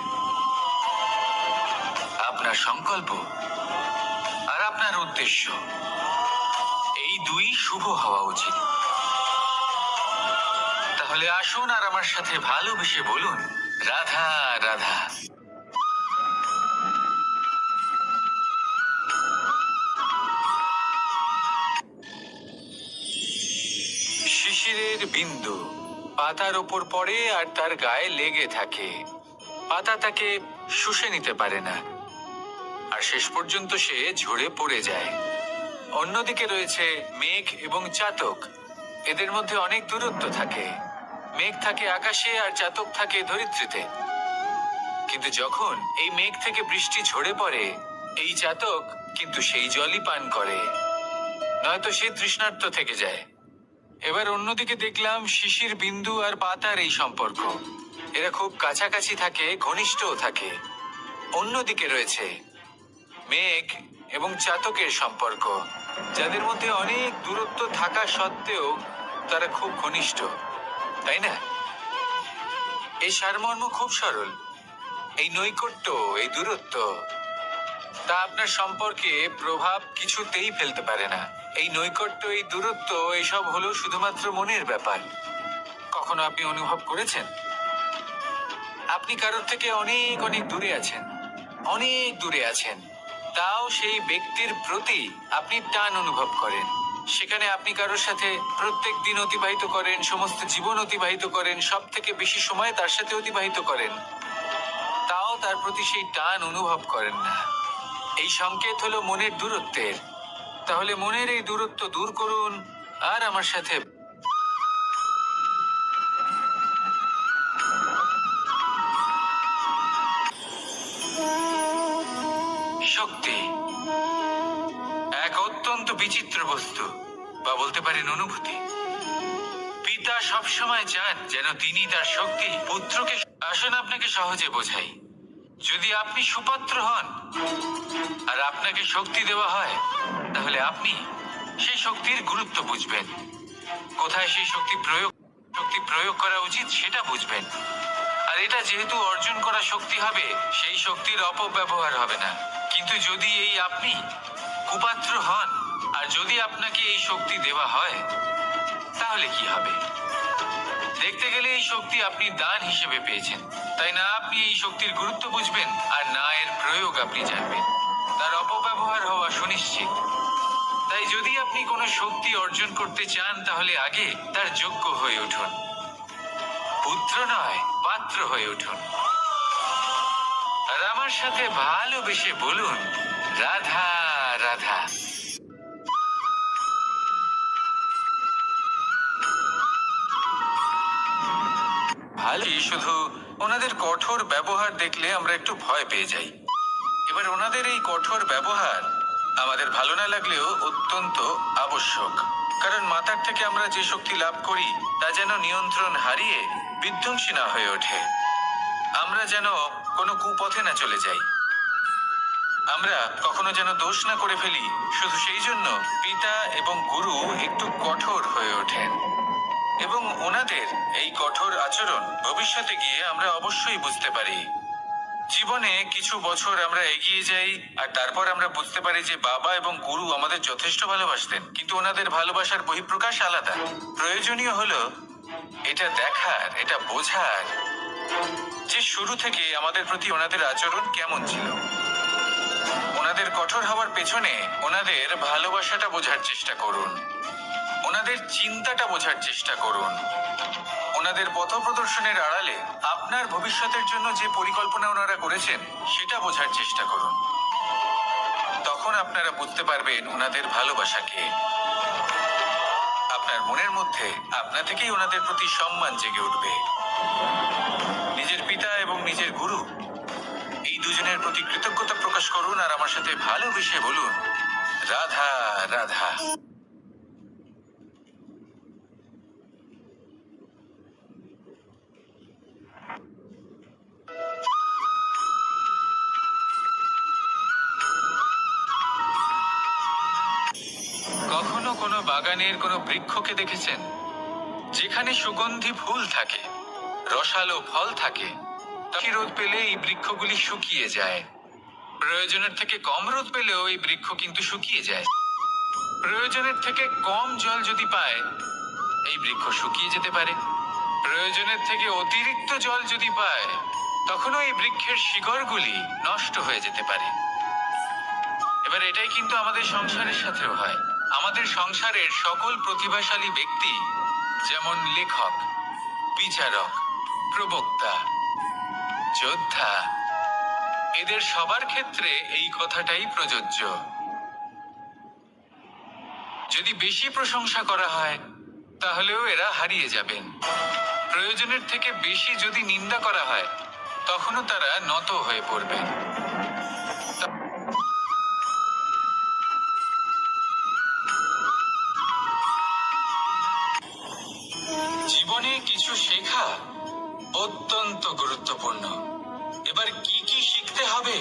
আপনার সংকল্প আর আপনার উদ্দেশ্য এই দুই শুভ হওয়া উচিত। তাহলে আসুন আর আমার সাথে ভালোবেসে বলুন, রাধা রাধা। শিশিরের বিন্দু পাতার ওপর পড়ে আর তার গায়ে লেগে থাকে। পাতা তাকে শুষে নিতে পারে না, আর শেষ পর্যন্ত সে ঝরে পড়ে যায়। অন্যদিকে রয়েছে মেঘ এবং চাতক। এদের মধ্যে অনেক দূরত্ব থাকে। মেঘ থাকে আকাশে আর চাতক থাকে ধরিত্রীতে। কিন্তু যখন এই মেঘ থেকে বৃষ্টি ঝরে পড়ে, এই চাতক কিন্তু সেই জলই পান করে, নয়তো সে তৃষ্ণার্ত থেকে যায়। এবার অন্যদিকে দেখলাম শিশির বিন্দু আর পাতার এই সম্পর্ক। এরা খুব কাছাকাছি থাকে, ঘনিষ্ঠও থাকে। অন্যদিকে রয়েছে মেঘ এবং চাতকের সম্পর্ক, যাদের মধ্যে অনেক দূরত্ব থাকা সত্ত্বেও তারা খুব ঘনিষ্ঠ, তাই না? এই সারমর্ম খুব সরল। এই নৈকট্য, এই দূরত্ব, তা আপনার সম্পর্কে প্রভাব কিছুতেই ফেলতে পারে না। এই নৈকট্য, এই দূরত্ব, এইসব হলো শুধুমাত্র মনের ব্যাপার। কখনো আপনি অনুভব করেছেন আপনি কারোর থেকে অনেক অনেক দূরে আছেন, অনেক দূরে আছেন, তাও সেই ব্যক্তির প্রতি আপনি টান অনুভব করেন? সেখানে আপনি কারোর সাথে প্রত্যেক দিন অতিবাহিত করেন, সমস্ত জীবন অতিবাহিত করেন, সব থেকে বেশি সময় তার সাথে অতিবাহিত করেন, তাও তার প্রতি সেই টান অনুভব করেন না। এই সংকেত হলো মনের দূরত্বের। তাহলে মনের এই দূরত্ব দূর করুন আর আমার সাথে শক্তি এক অত্যন্ত বিচিত্র বস্তু, বা বলতে পারেন অনুভূতি। পিতা সবসময় চান যেন তিনি তার শক্তি পুত্রকে। আসুন আপনাকে সহজে বোঝাই। যদি আপনি সুপাত্র হন আর আপনাকে শক্তি দেওয়া হয়, তাহলে আপনি সেই শক্তির গুরুত্ব বুঝবেন, কোথায় সেই শক্তি প্রয়োগ করা উচিত সেটা বুঝবেন। আর এটা যেহেতু অর্জন করা শক্তি হবে, সেই শক্তির অপব্যবহার হবে না। কিন্তু যদি এই আপনি কুপাত্র হন আর যদি আপনাকে এই শক্তি দেওয়া হয়, তাহলে কি হবে? দেখতে গেলে এই শক্তি আপনি দান হিসেবে পেয়েছেন, তাই না আপনি এই শক্তির গুরুত্ব বুঝবেন আর না এর প্রয়োগ আপনি জানবেন। তার অপব্যবহার হওয়া সুনিশ্চিত। তাই যদি আপনি কোনো শক্তি অর্জন করতে চান, তাহলে আগে তার যোগ্য হয়ে উঠুন। পুত্র নয়, পাত্র হয়ে উঠুন। আর আমার সাথে ভালোবেসে বলুন, রাধা রাধা। ভালোই, শুধু ওনাদের কঠোর ব্যবহার দেখলে আমরা একটু ভয় পেয়ে যাই। এবার ওনাদের এই কঠোর ব্যবহার আমাদের ভালো না লাগলেও অত্যন্ত আবশ্যক, কারণ মাতার থেকে আমরা যে শক্তি লাভ করি তা যেন নিয়ন্ত্রণ হারিয়ে বিধ্বংসী না হয়ে ওঠে। আমরা যেন কোনো কুপথে না চলে যাই, আমরা কখনো যেন দোষ না করে ফেলি। শুধু সেই জন্য পিতা এবং গুরু একটু কঠোর হয়ে ওঠেন, এবং ওনাদের এই কঠোর আচরণ ভবিষ্যতে গিয়ে আমরা অবশ্যই বুঝতে পারি। জীবনে কিছু বছর আমরা এগিয়ে যাই আর তারপর আমরা বুঝতে পারি যে বাবা এবং গুরু আমাদের যথেষ্ট ভালোবাসতেন, কিন্তু ওনাদের ভালোবাসার বহিঃপ্রকাশ আলাদা। প্রয়োজনীয় হলো এটা দেখার, এটা বোঝার যে শুরু থেকে আমাদের প্রতি ওনাদের আচরণ কেমন ছিল। ওনাদের কঠোর হওয়ার পেছনে ওনাদের ভালোবাসাটা বোঝার চেষ্টা করুন, ওনাদের চিন্তাটা বোঝার চেষ্টা করুন, ওনাদের পথ প্রদর্শনের আড়ালে আপনার ভবিষ্যতের জন্য যে পরিকল্পনা ওনারা করেছেন সেটা বোঝার চেষ্টা করুন। তখন আপনারা বুঝতে পারবেন ওনাদের ভালোবাসাকে। আপনার মনের মধ্যে আপনা থেকেই ওনাদের প্রতি সম্মান জেগে উঠবে। নিজের পিতা এবং নিজের গুরু এই দুজনের প্রতি কৃতজ্ঞতা প্রকাশ করুন আর আমার সাথে ভালোবেসে বলুন, রাধা রাধা। কখনো কোনো বাগানের কোনো বৃক্ষকে দেখেছেন যেখানে সুগন্ধি ফুল থাকে, রসালো ফল থাকে? বেশি রোদ পেলে এই বৃক্ষগুলি শুকিয়ে যায়। প্রয়োজনের থেকে কম রোদ পেলেও এই বৃক্ষ কিন্তু শুকিয়ে যায়। প্রয়োজনের থেকে কম জল যদি পায়, এই বৃক্ষ শুকিয়ে যেতে পারে। প্রয়োজনের থেকে অতিরিক্ত জল যদি পায়, তখনও এই বৃক্ষের শিকড়গুলি নষ্ট হয়ে যেতে পারে। এবার এটাই কিন্তু আমাদের সংসারের সাথেও হয়। আমাদের সংসারের সকল প্রতিভাশালী ব্যক্তি, যেমন লেখক, বিচারক, প্রবক্তা, যোদ্ধা, এদের সবার ক্ষেত্রে এই কথাটাই প্রযোজ্য। যদি বেশি প্রশংসা করা হয়, তাহলেও এরা হারিয়ে যাবেন। প্রয়োজনের থেকে বেশি যদি নিন্দা করা হয়, তখনও তারা নত হয়ে পড়বেন। জীবনে কিছু শেখা অত্যন্ত গুরুত্বপূর্ণ। এবার কি কি শিখতে হবে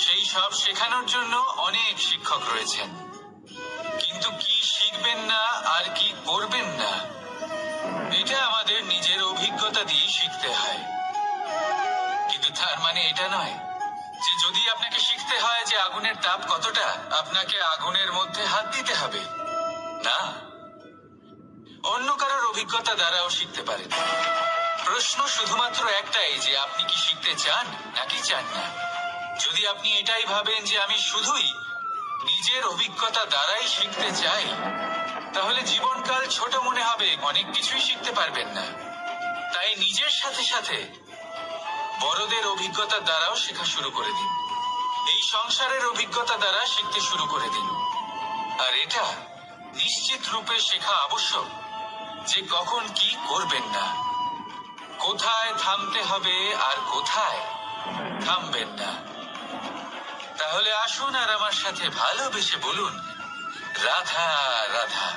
সেই সব শেখানোর জন্য অনেক শিক্ষক রয়েছেন, কিন্তু কি শিখবেন না আর কি করবেন না, এটা আমাদের নিজের অভিজ্ঞতা দিয়ে শিখতে হয়। মানে এটা নয় যে যদি আপনাকে শিখতে হয় যে আগুনের তাপ কতটা, আপনাকে আগুনের মধ্যে হাত দিতে হবে। না, অন্য কারোর অভিজ্ঞতা দ্বারাও শিখতে পারেন। প্রশ্ন শুধুমাত্র একটাই যে আপনি কি শিখতে চান নাকি চান না। যদি আপনি এটাই ভাবেন যে আমি শুধুই নিজের অভিজ্ঞতা দ্বারাই শিখতে চাই, তাহলে জীবনকাল ছোট মনে হবে, অনেক কিছুই শিখতে পারবেন না। তাই নিজের সাথে সাথে বড়দের অভিজ্ঞতা দ্বারাও শেখা শুরু করে দিন। এই সংসারের অভিজ্ঞতা দ্বারা শিখতে শুরু করে দিন। আর এটা নিশ্চিত রূপে শেখা আবশ্যক যে কখন কি করবেন না, কোথায় থামতে হবে আর কোথায় থামবেন না। তাহলে আসুন আর আমার সাথে ভালোবেসে বলুন, রাধা রাধা।